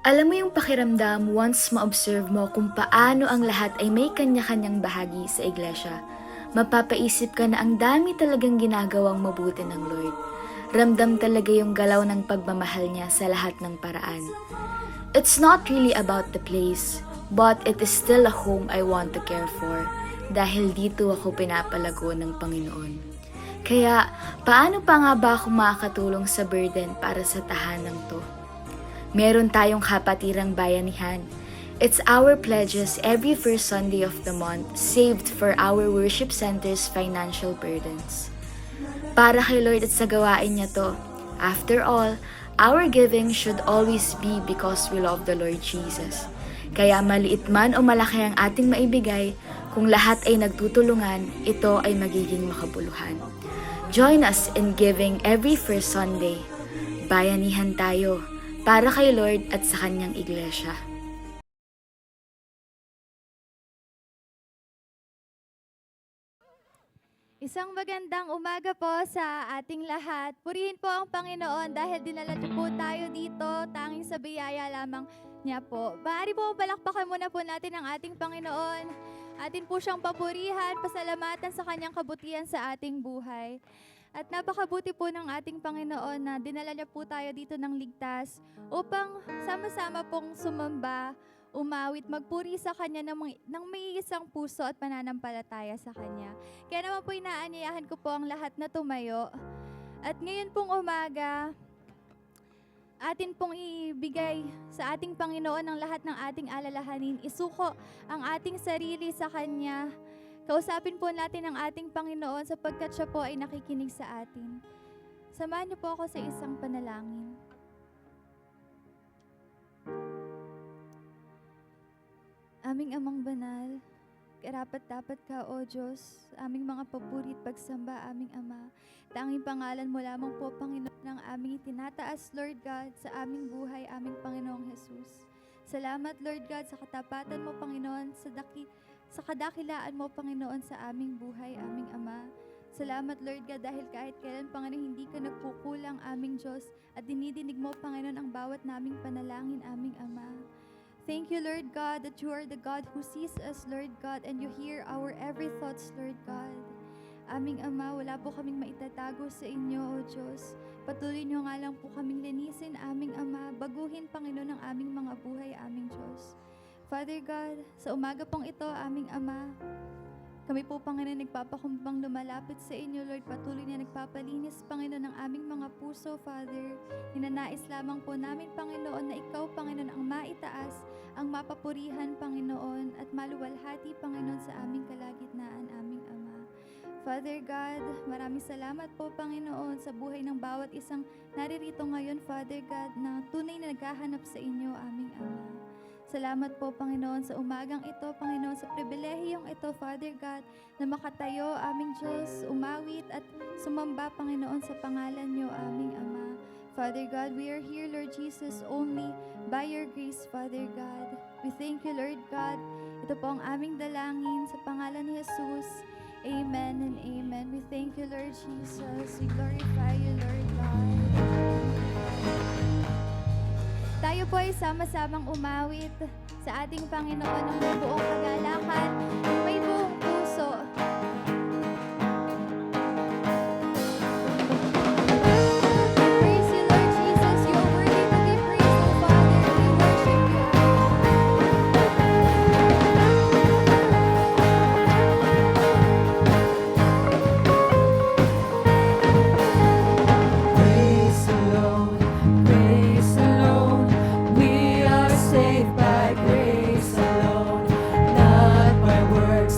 Alam mo yung pakiramdam once ma-observe mo kung paano ang lahat ay may kanya-kanyang bahagi sa iglesia. Mapapaisip ka na ang dami talagang ginagawang mabuti ng Lord. Ramdam talaga yung galaw ng pagmamahal niya sa lahat ng paraan. It's not really about the place, but it is still a home I want to care for dahil dito ako pinapalago ng Panginoon. Kaya, paano pa nga ba ako makakatulong sa burden para sa tahanang to? Meron tayong kapatirang bayanihan. It's our pledges every first Sunday of the month saved for our worship center's financial burdens. Para kay Lord at sa gawain niya to. After all, our giving should always be because we love the Lord Jesus. Kaya maliit man o malaki ang ating maibigay, kung lahat ay nagtutulungan, ito ay magiging makabuluhan. Join us in giving every first Sunday. Bayanihan tayo para kay Lord at sa kanyang iglesia. Isang magandang umaga po sa ating lahat. Purihin po ang Panginoon dahil dinala niyo po tayo dito, tanging sa biyaya lamang niya po. Maaari po palakpakan muna po natin ang ating Panginoon. Atin po siyang papurihan, pasalamatan sa kanyang kabutihan sa ating buhay. At napakabuti po ng ating Panginoon na dinala niya po tayo dito ng ligtas upang sama-sama pong sumamba, umawit, magpuri sa Kanya ng may isang puso at pananampalataya sa Kanya. Kaya naman po inaanyayahan ko po ang lahat na tumayo. At ngayon pong umaga, atin pong ibigay sa ating Panginoon ang lahat ng ating alalahanin. Isuko ang ating sarili sa Kanya. Kausapin po natin ang ating Panginoon sapagkat siya po ay nakikinig sa atin. Samahan niyo po ako sa isang panalangin. Aming Amang Banal, karapat-dapat ka, O Diyos, aming mga papuri at pagsamba, aming Ama. Tanging pangalan mo lamang po, Panginoon, ang aming itinataas, Lord God, sa aming buhay, aming Panginoong Jesus. Salamat, Lord God, sa katapatan mo, Panginoon, sa kadakilaan mo, Panginoon, sa aming buhay, aming Ama. Salamat, Lord God, dahil kahit kailan, Panginoon, hindi ka nagkukulang, aming Diyos, at dinidinig mo, Panginoon, ang bawat naming panalangin, aming Ama. Thank you, Lord God, that you are the God who sees us, Lord God, and you hear our every thoughts, Lord God. Aming Ama, wala po kaming maitatago sa inyo, O Diyos. Patuloy niyo nga lang po kaming linisin, aming Ama. Baguhin, Panginoon, ang aming mga buhay, aming Diyos. Father God, sa umaga pong ito, aming Ama, kami po, Panginoon, nagpapakumbang lumalapit sa inyo, Lord. Patuloy na nagpapalinis, Panginoon, ng aming mga puso, Father. Ninanais lamang po namin, Panginoon, na ikaw, Panginoon, ang maitaas, ang mapapurihan, Panginoon, at maluwalhati, Panginoon, sa aming kalagitnaan, aming Ama. Father God, maraming salamat po, Panginoon, sa buhay ng bawat isang naririto ngayon, Father God, na tunay na naghahanap sa inyo, aming Ama. Salamat po, Panginoon, sa umagang ito, Panginoon, sa pribilehiyong ito, Father God, na makatayo, aming Diyos, umawit at sumamba, Panginoon, sa pangalan niyo, aming Ama. Father God, we are here, Lord Jesus, only by your grace, Father God. We thank you, Lord God. Ito po ang aming dalangin sa pangalan ni Jesus. Amen and amen. We thank you, Lord Jesus. We glorify you, Lord God. Tayo po ay sama-samang umawit sa ating Panginoon ng may buong kagalakan, ng may buong puso. Praise you, Lord Jesus. You are worthy to be praised, O Father. We worship you. Praise the Lord, praise the Lord. We are saved by grace alone, not by works,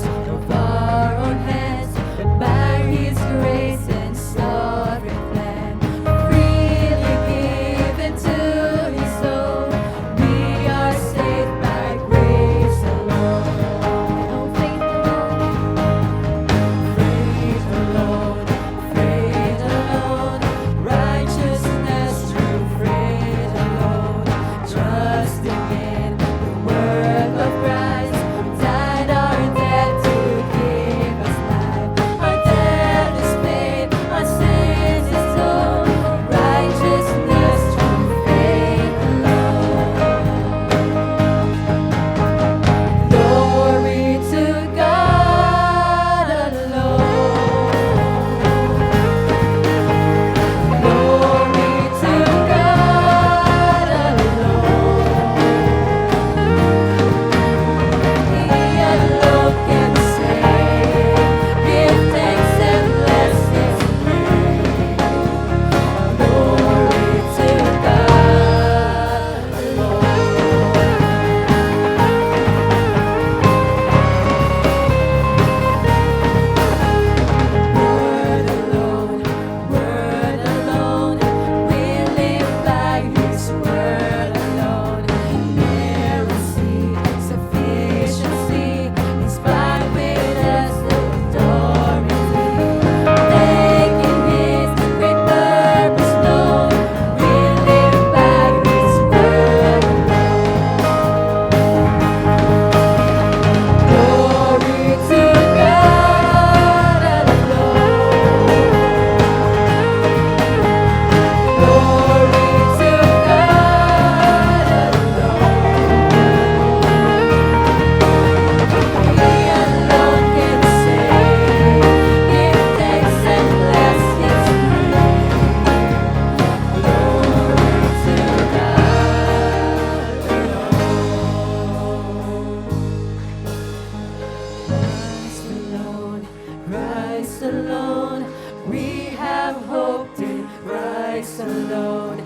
alone,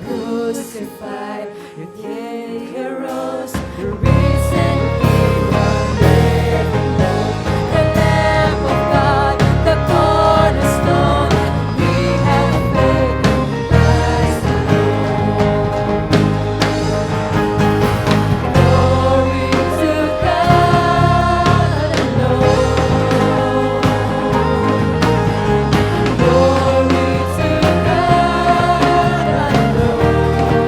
crucified, you gave your rose, the risen King of heaven, the Lamb of God, the cornerstone. We have faith in Christ alone. Glory to God alone. Glory to God alone.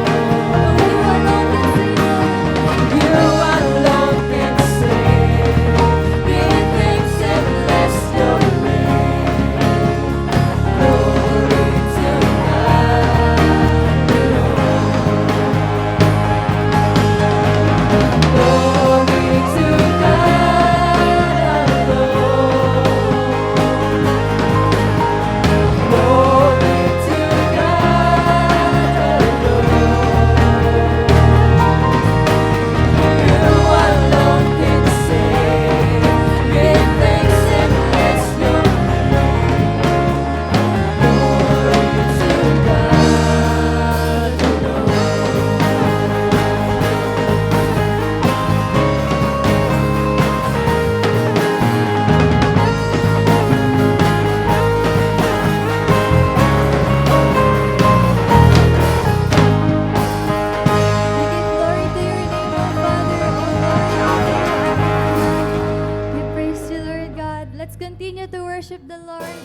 You alone can save. Give thanks and bless your name. Glory to God alone. Glory to God alone. Glory to God alone. You alone can save. Give thanks and bless your name. Glory to God We give glory to your name, O Father, O Lord. We praise you, Lord God. Let's continue to worship the Lord.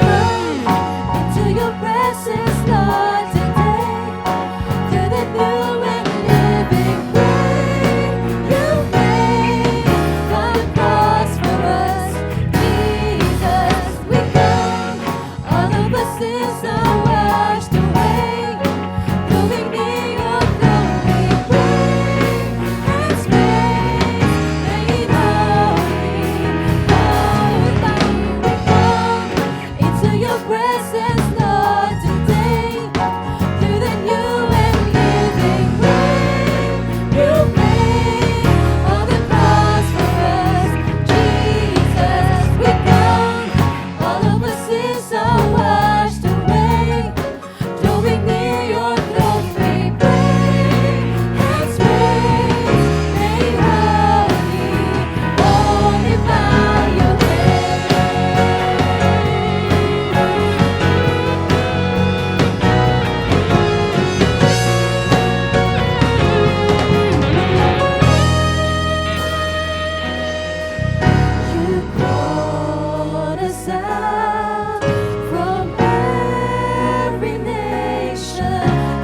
into your presence, Lord, today. To the new and living way. You paid on the cross for us, Jesus. We come, all of our sins are washed away. Going near your throne, we pray. And space made holy, holy. We come into your presence, Lord, today. To the new and living way. You paid on the cross for us, Jesus. We come, all of our sins are washed away. Drawing near your throne, we pray. And space made holy, holy by your You called us out from every nation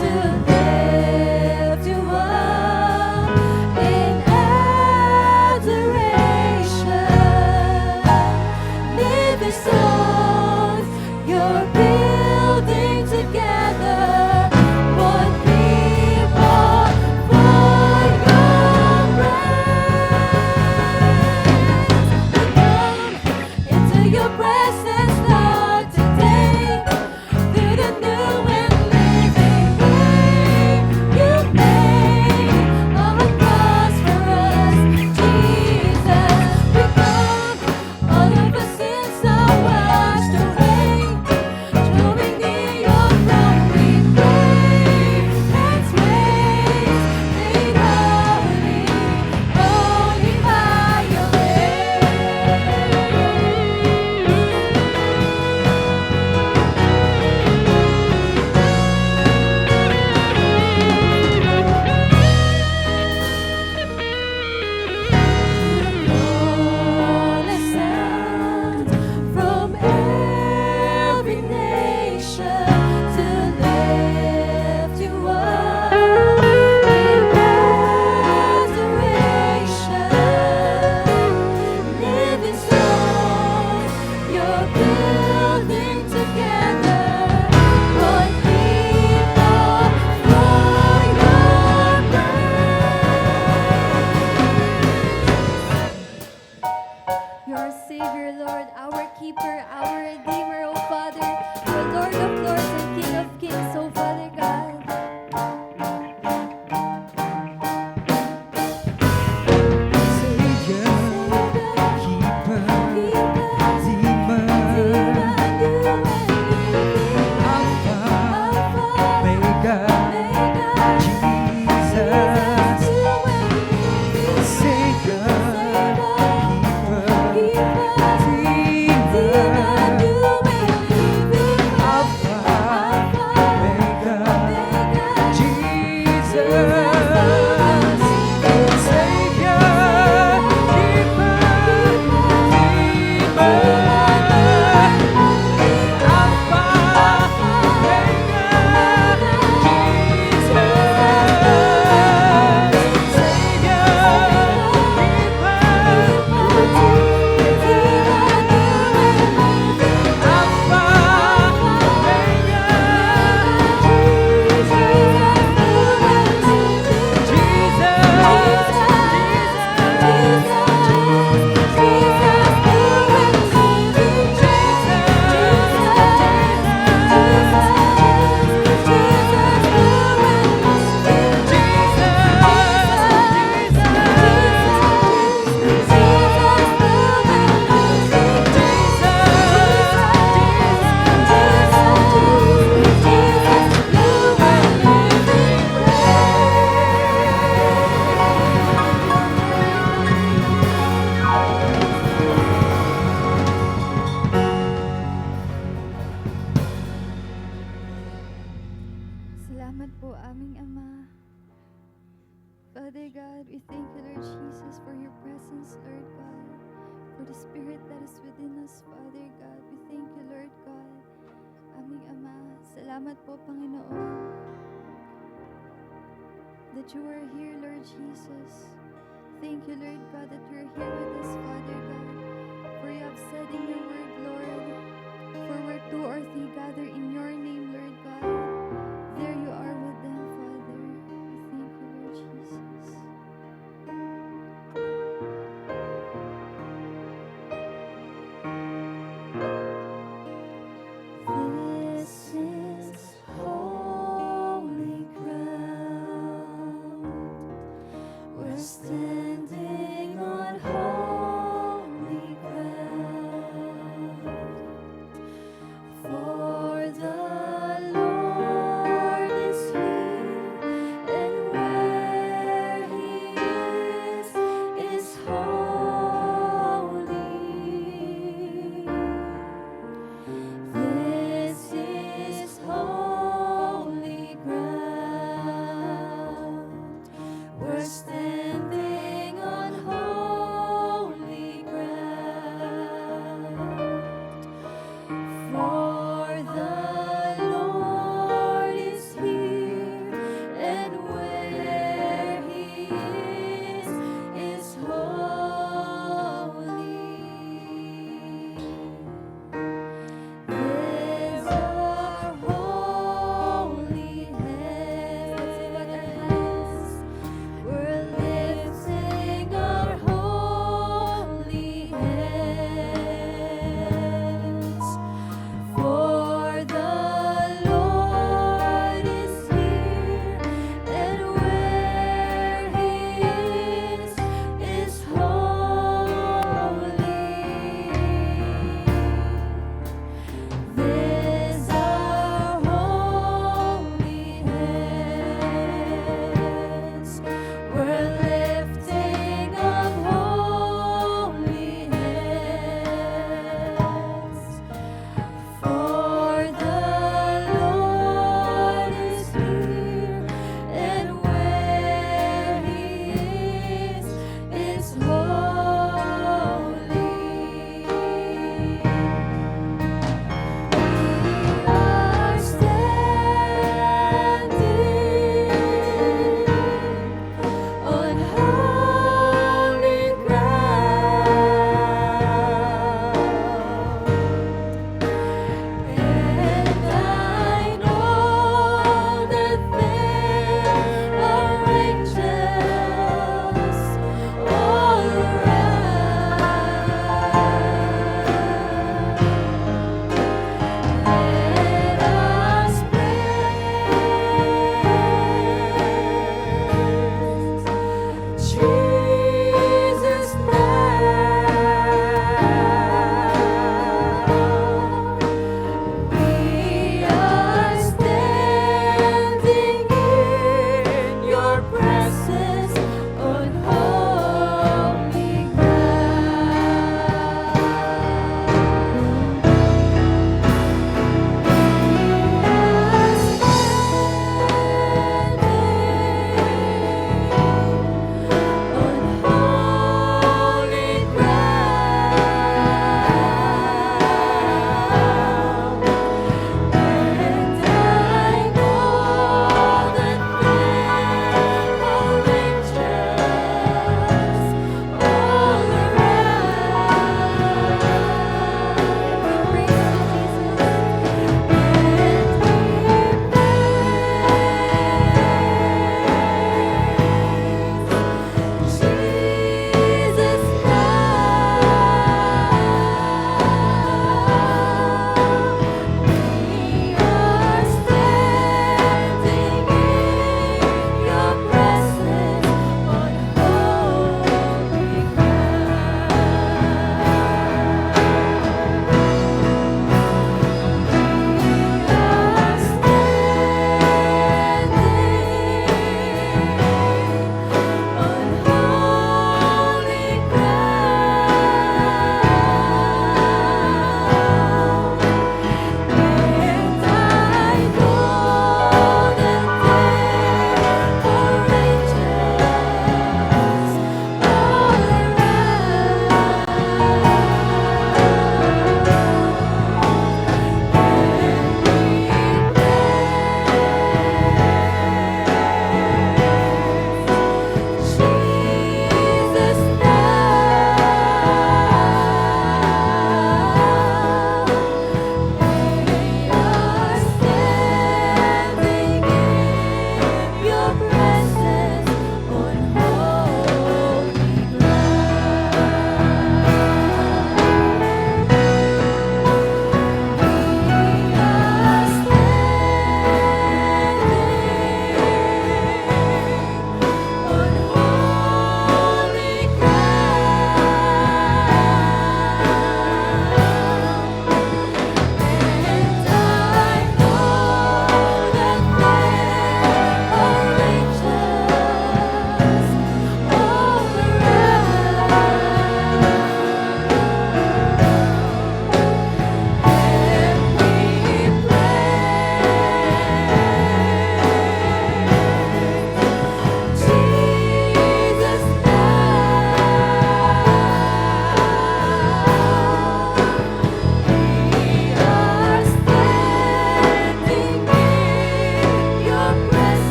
to lift you up in adoration. Living stones, you're building together. One people for your praise. Into your presence, Lord, today. Through the new and living way. You paid on the cross for us, Jesus. We come, all of our sins are washed away. Salamat po, aming Ama. Father God, we thank you, Lord Jesus, for your presence, Lord God, for the Spirit that is within us, Father God. We thank you, Lord God, aming Ama. Salamat po, Panginoon, that you are here, Lord Jesus. Thank you, Lord God, that you are here with us, Father God. For you have said in your word, Lord, for where two or three gather in your name, Lord God, there you are with them, Father. We thank you, Lord Jesus. This is holy ground. We're standing on holy ground. For the Lord is here, and where He is holy. This is holy ground. We're standing on holy ground. For the Lord is here, and where He is holy. There are holy hands. We're lifting our holy hands. For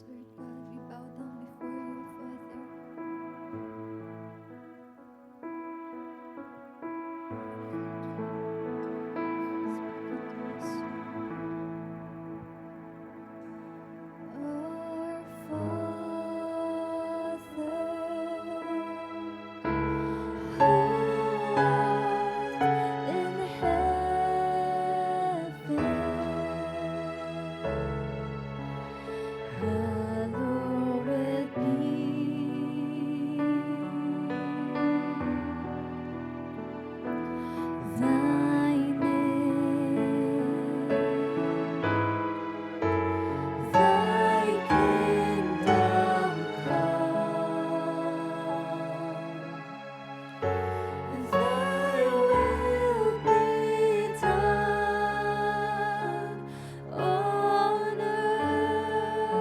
Lord God, we bow down before you, Father. Our Father, who art in heaven, hallowed be thy name. Thy kingdom come, thy will be done on earth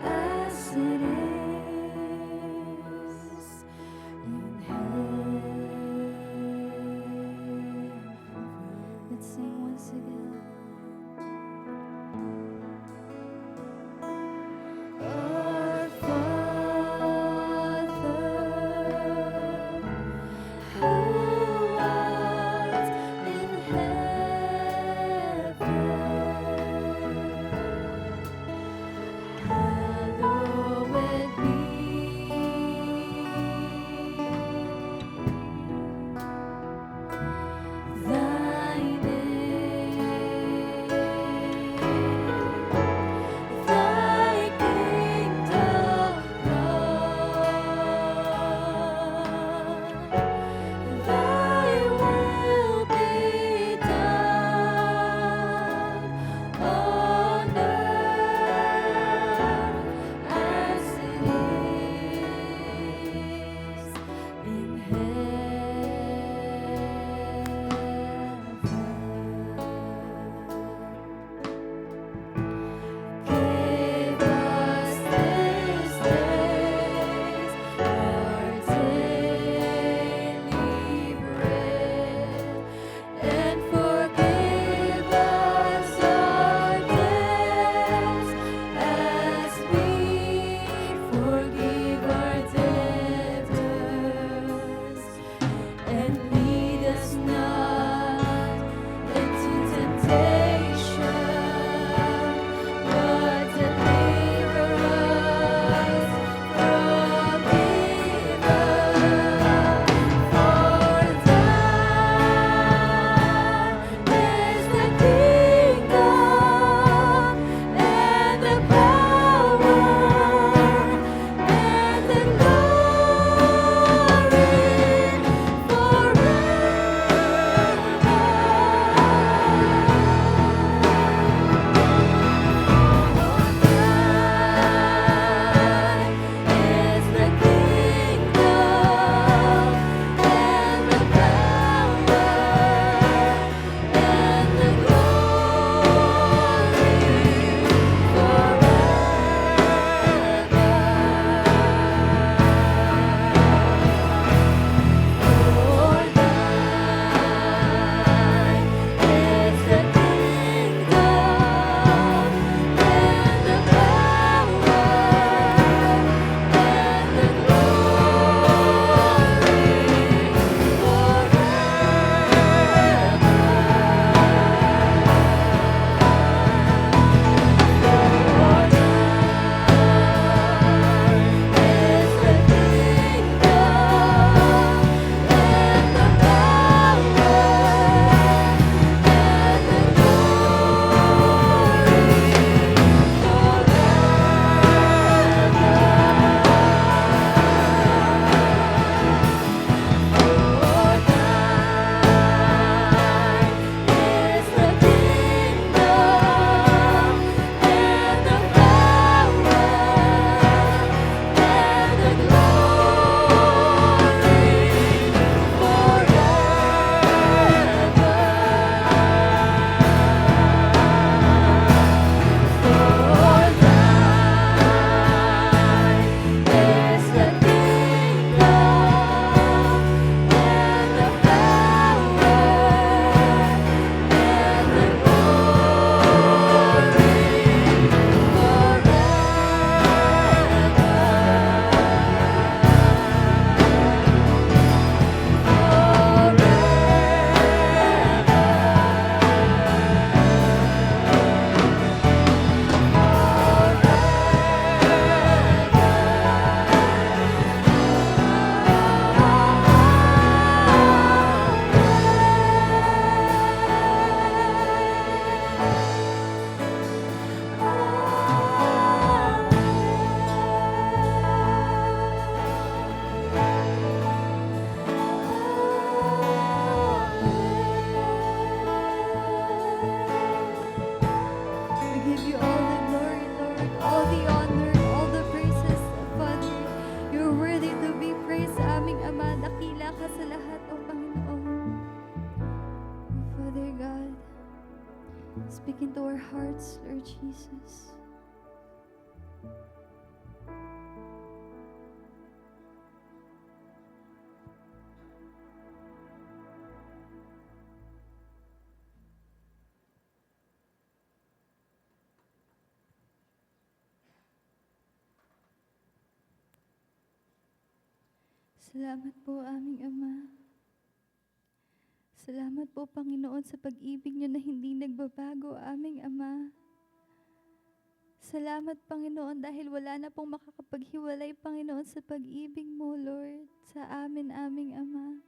as it is in heaven. Let's sing once again. Our Father, who art in heaven, hallowed be thy name. Thy kingdom come, thy will be done on earth as it is in heaven. Give us this day our daily bread, and forgive us our debts as we forgive our debtors. And lead us not into temptation, but deliver us from evil. For thine is the kingdom and the power and the glory forever. Speak into our hearts, Lord Jesus. Salamat po, aming Ama. Salamat po, Panginoon, sa pag-ibig niyo na hindi nagbabago, aming Ama. Salamat, Panginoon, dahil wala na pong makakapaghiwalay, Panginoon, sa pag-ibig mo, Lord, sa amin, aming Ama.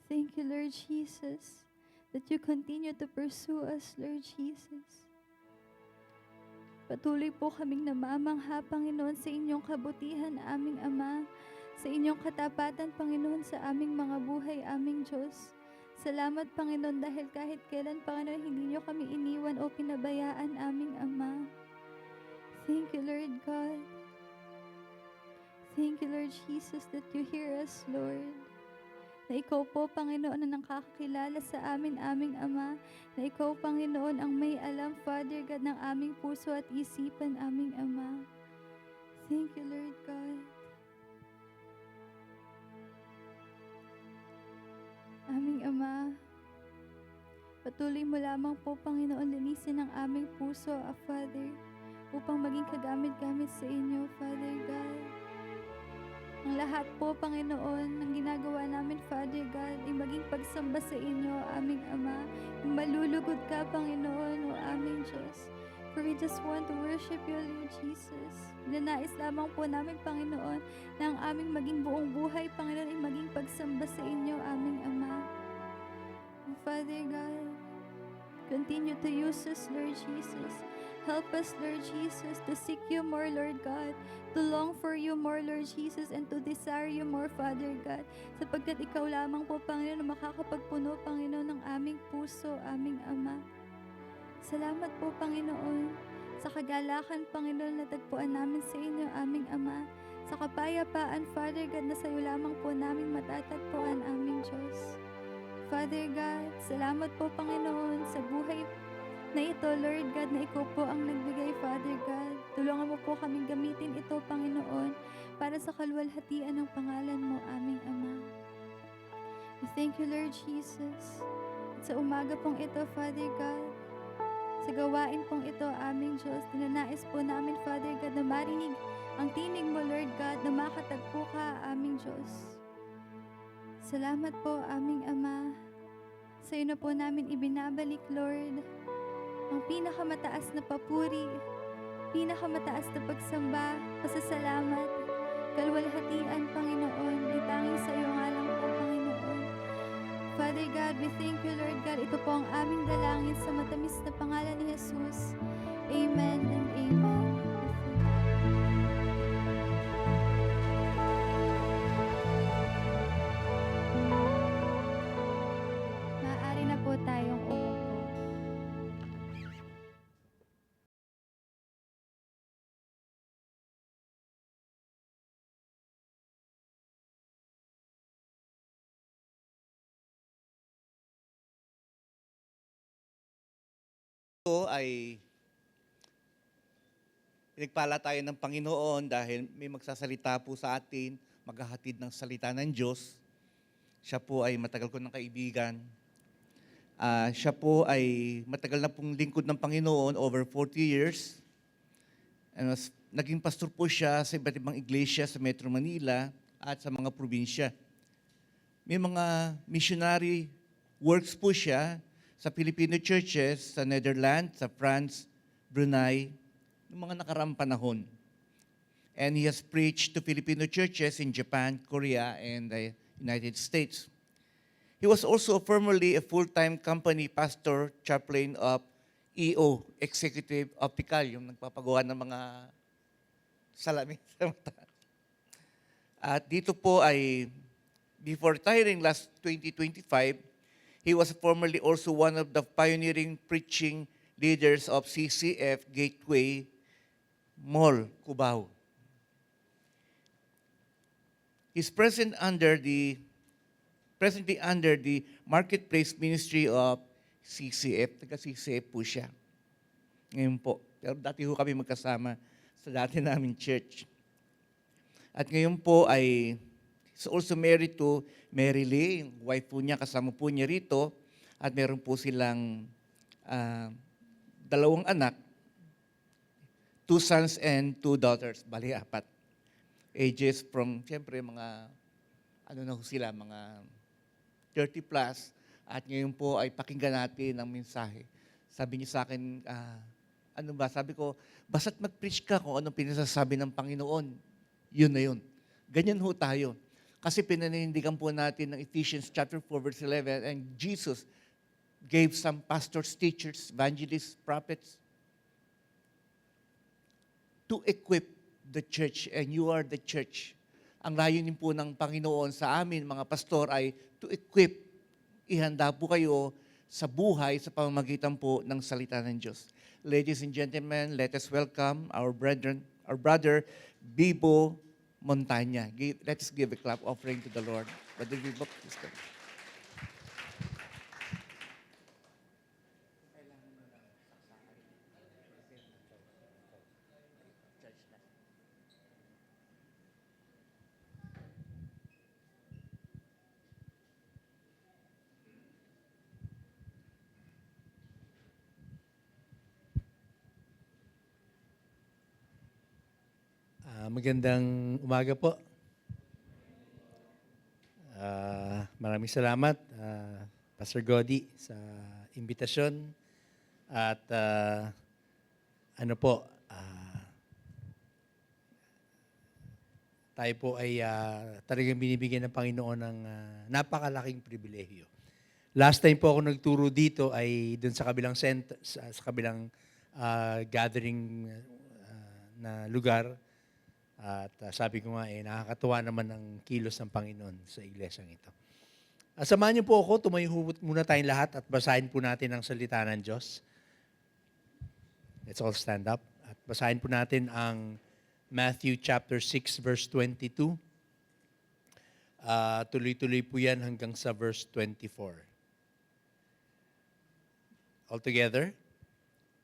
Thank you, Lord Jesus, that you continue to pursue us, Lord Jesus. Patuloy po kaming namamangha, Panginoon, sa inyong kabutihan, aming Ama, sa inyong katapatan, Panginoon, sa aming mga buhay, aming Diyos. Salamat, Panginoon, dahil kahit kailan, Panginoon, hindi niyo kami iniwan o pinabayaan, aming Ama. Thank you, Lord God. Thank you, Lord Jesus, that you hear us, Lord. Na ikaw po, Panginoon, ang nakakakilala sa amin, aming Ama. Na ikaw, Panginoon, ang may alam, Father God, ng aming puso at isipan, aming Ama. Thank you, Lord God. Aming Ama, patuloy mo lamang po, Panginoon, linisin ang aming puso, Father, upang maging kagamit-gamit sa inyo, Father God. Ang lahat po, Panginoon, ng ginagawa namin, Father God, ay maging pagsamba sa inyo, aming Ama. Yung malulugod ka, Panginoon, o aming Diyos. For we just want to worship you, Lord Jesus. Ninanais lamang po namin, Panginoon, na ang aming maging buong buhay, Panginoon, ay maging pagsamba sa inyo, aming Ama. And Father God, continue to use us, Lord Jesus. Help us, Lord Jesus, to seek you more, Lord God, to long for you more, Lord Jesus, and to desire you more, Father God, sapagkat ikaw lamang po, Panginoon, na makakapagpuno, Panginoon, ng aming puso, aming Ama. Salamat po, Panginoon, sa kagalakan, Panginoon, na tagpuan namin sa inyo, aming Ama. Sa kapayapaan, Father God, na sa iyo lamang po namin matatagpuan, aming Diyos. Father God, salamat po, Panginoon, sa buhay na ito, Lord God, na ikaw po ang nagbigay, Father God. Tulungan mo po kaming gamitin ito, Panginoon, para sa kalwalhatian ng pangalan mo, aming Ama. We thank you, Lord Jesus. At sa umaga pong ito, Father God, sa gawain pong ito, aming Diyos, tinanais po namin, Father God, na marinig ang tinig mo, Lord God, na makatagpo ka, aming Diyos. Salamat po, aming Ama. Sa iyo na po namin ibinabalik, Lord, ang pinakamataas na papuri, pinakamataas na pagsamba, pasasalamat, kalwalhatian, Panginoon, ay tanging sa iyo nga lang po, Panginoon. Father God, we thank you, Lord God. Ito po ang aming dalangin sa matamis na pangalan ni Jesus. Amen and amen. Maaari na po tayong umupo. Ito ay pinagpala tayo ng Panginoon dahil may magsasalita po sa atin, maghahatid ng salita ng Diyos. Siya po ay matagal ko ng kaibigan. Siya po ay matagal na pong lingkod ng Panginoon, over 40 years. Naging pastor po siya sa iba't ibang iglesia sa Metro Manila at sa mga probinsya. May mga missionary works po siya sa Filipino churches, sa Netherlands, sa France, Brunei, noong mga nakaraang panahon. And he has preached to Filipino churches in Japan, Korea, and the United States. He was also formerly a full-time company pastor, chaplain of EO, Executive Optical, yung nagpapagawa ng mga salamin sa mata. At dito po ay, before retiring last 2025, he was formerly also one of the pioneering preaching leaders of CCF Gateway Mall, Cubao. He's presently under the Marketplace Ministry of CCF. Taga-CCF po siya. Ngayon po. Pero dati ho kami magkasama sa dati namin church. At ngayon po ay he's also married to Mary Lee, yung wife po niya, kasama po niya rito. At meron po silang 2 anak, 2 sons and 2 daughters, bali 4. Ages from, siyempre, mga, ano na ho sila, mga 30 plus. At ngayon po ay pakinggan natin ang mensahe. Sabi niya sa akin, ano ba? Sabi ko, basta't mag-preach ka kung anong pinasasabi ng Panginoon. Yun na yun. Ganyan ho tayo. Kasi pinanindigan po natin ng Ephesians chapter 4 verse 11, and Jesus gave some pastors, teachers, evangelists, prophets to equip the church, and you are the church. Ang layunin po ng Panginoon sa amin, mga pastor, ay to equip. Ihanda po kayo sa buhay sa pamamagitan po ng salita ng Diyos. Ladies and gentlemen, let us welcome our brother, Bibo Montanya. Let's give a clap offering to the Lord. Brother Bibo, please come. Magandang umaga po. Maraming salamat, Pastor Godi, sa imbitasyon. At tayo po ay talagang binibigyan ng Panginoon ng napakalaking pribilehyo. Last time po ako nagturo dito ay doon sa kabilang center, sa kabilang gathering na lugar. At sabi ko nga, nakakatuwa naman ang kilos ng Panginoon sa iglesyang ito. Samahan niyo po ako, tumayo muna tayong lahat at basahin po natin ang salita ng Diyos. Let's all stand up. At basahin po natin ang Matthew chapter 6 verse 22. Tuloy-tuloy po yan hanggang sa verse 24. All together.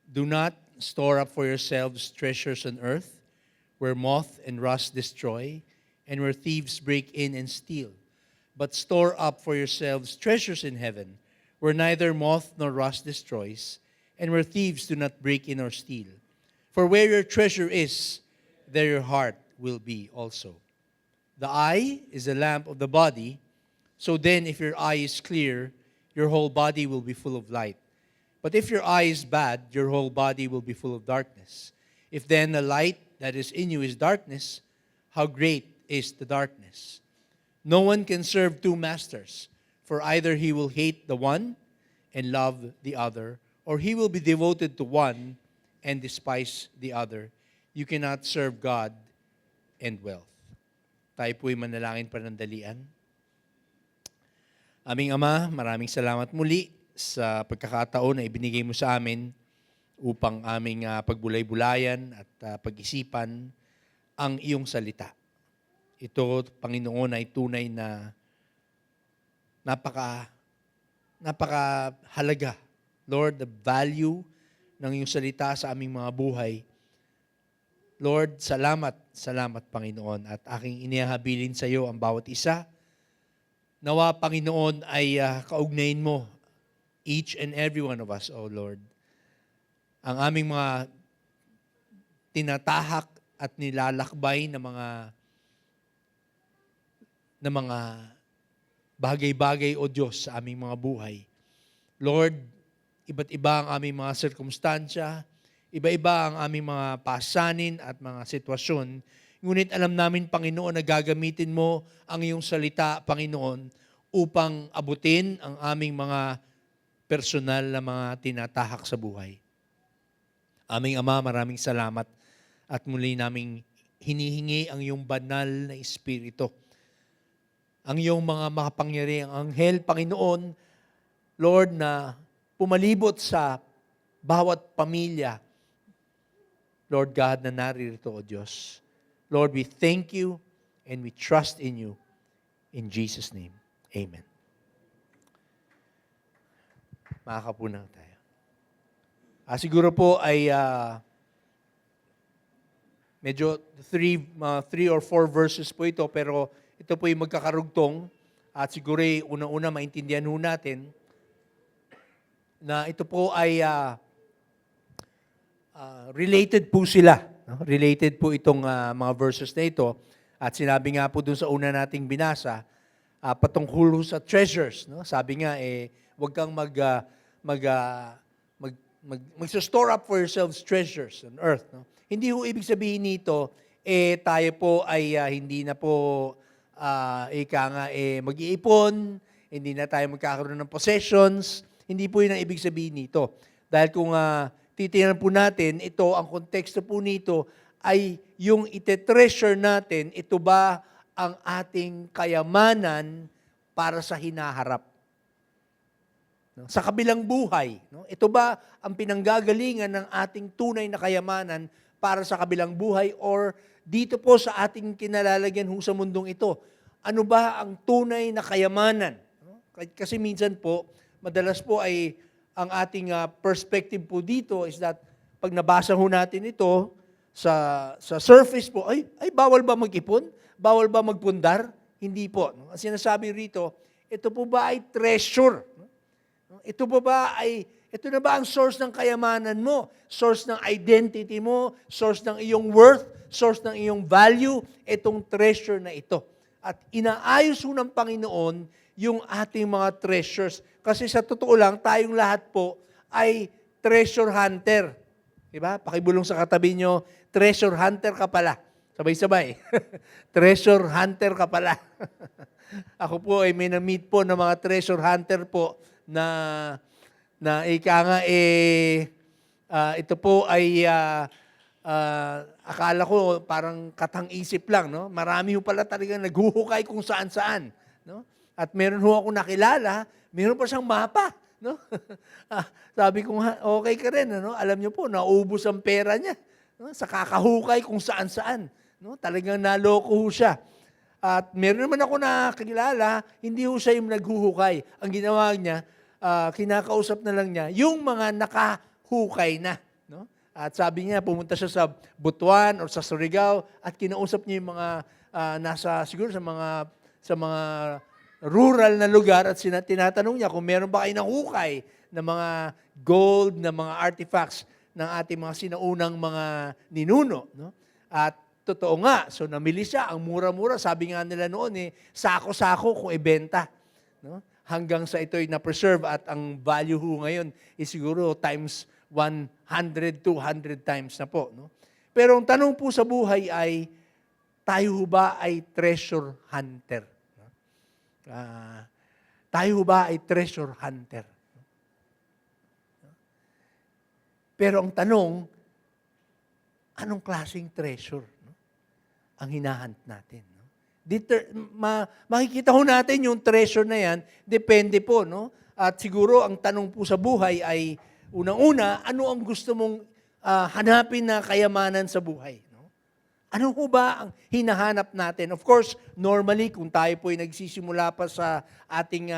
Do not store up for yourselves treasures on earth, where moth and rust destroy, and where thieves break in and steal. But store up for yourselves treasures in heaven, where neither moth nor rust destroys, and where thieves do not break in or steal. For where your treasure is, there your heart will be also. The eye is the lamp of the body, so then if your eye is clear, your whole body will be full of light. But if your eye is bad, your whole body will be full of darkness. If then the light that is in you is darkness, how great is the darkness? No one can serve 2 masters, for either he will hate the one and love the other, or he will be devoted to one and despise the other. You cannot serve God and wealth. Tayo po'y manalangin panandalian. Aming Ama, maraming salamat muli sa pagkakataon na ibinigay mo sa amin upang aming pagbulay-bulayan at pag-isipan ang iyong salita. Ito, Panginoon, ay tunay na napakahalaga. Lord, the value ng iyong salita sa aming mga buhay. Lord, salamat, Panginoon, at aking inihabilin sa iyo ang bawat isa. Nawa, Panginoon, ay kaugnayin mo each and every one of us, O Lord. Ang aming mga tinatahak at nilalakbay na mga bagay-bagay, O Diyos, sa aming mga buhay. Lord, iba't iba ang aming mga sirkumstansya, iba-iba ang aming mga pasanin at mga sitwasyon. Ngunit alam namin, Panginoon, na gagamitin mo ang iyong salita, Panginoon, upang abutin ang aming mga personal na mga tinatahak sa buhay. Aming Ama, maraming salamat at muli naming hinihingi ang iyong banal na Espiritu. Ang iyong mga makapangyarihang anghel, Panginoon, Lord, na pumalibot sa bawat pamilya, Lord God, na naririto, O Diyos. Lord, we thank you and we trust in you. In Jesus' name, amen. Makakapunang tayo. Siguro po ay medyo three or four verses po ito, pero ito po yung magkakarugtong at siguro unang-una maintindihan ho natin na ito po ay related po sila. No? Related po itong mga verses na ito. At sinabi nga po dun sa una nating binasa, patungkol sa treasures. No? Sabi nga, huwag kang mag-store up for yourselves treasures on earth. No? Hindi ho ibig sabihin nito, tayo po ay hindi na po mag-iipon, hindi na tayo magkakaroon ng possessions. Hindi po yun ang ibig sabihin nito. Dahil kung titingnan po natin, ito, ang konteksto po nito ay yung ite-treasure natin, ito ba ang ating kayamanan para sa hinaharap? No? Sa kabilang buhay, no? Ito ba ang pinanggagalingan ng ating tunay na kayamanan para sa kabilang buhay or dito po sa ating kinalalagyan sa mundong ito? Ano ba ang tunay na kayamanan? No? Kasi minsan po, madalas po ay ang ating perspective po dito is that pag nabasa ho natin ito sa surface po, ay bawal ba mag-ipon? Bawal ba magpundar? Hindi po. No? Ang sinasabi rito, ito po ba ay treasure? No? Ito na ba ang source ng kayamanan mo? Source ng identity mo? Source ng iyong worth? Source ng iyong value? Itong treasure na ito. At inaayos ho ng Panginoon yung ating mga treasures. Kasi sa totoo lang, tayong lahat po ay treasure hunter. Diba? Pakibulong sa katabi nyo, treasure hunter ka pala. Sabay-sabay. Treasure hunter ka pala. Ako po ay may na-meet po ng mga treasure hunter po na ika nga ito po ay akala ko parang katang-isip lang, no? Marami ho pala talagang naghuhukay kung saan-saan, no? At meron ho ako nakilala, meron pa siyang mapa, no? Sabi ko, okay ka rin, ano? Alam niyo po, naubos ang pera niya, no? Sa kakahukay kung saan-saan, no? Talagang naloko ho siya. At meron naman ako nakilala, hindi ho siya yung naghuhukay. Ang ginawa niya, kinakausap na lang niya yung mga nakahukay na, no? At sabi niya, pumunta siya sa Butuan or sa Surigao at kinausap niya yung mga siguro sa mga rural na lugar at tinatanong niya kung meron ba kayo nahukay na mga gold, na mga artifacts ng ating mga sinaunang mga ninuno, no? At totoo nga, so namili siya, ang mura-mura, sabi nga nila noon sako-sako kung ibenta, no? Hanggang sa ito'y na-preserve at ang value ho ngayon is siguro times 100, 200 times na po, no? Pero ang tanong po sa buhay ay, tayo ho ba ay treasure hunter? No? Tayo ho ba ay treasure hunter? Pero ang tanong, anong klaseng treasure, no, ang hinahunt natin? No? Makikita ho natin yung treasure na yan, depende po. No? At siguro ang tanong po sa buhay ay, unang-una, ano ang gusto mong hanapin na kayamanan sa buhay? No? Ano ho ba ang hinahanap natin? Of course, normally, kung tayo po ay nagsisimula pa sa ating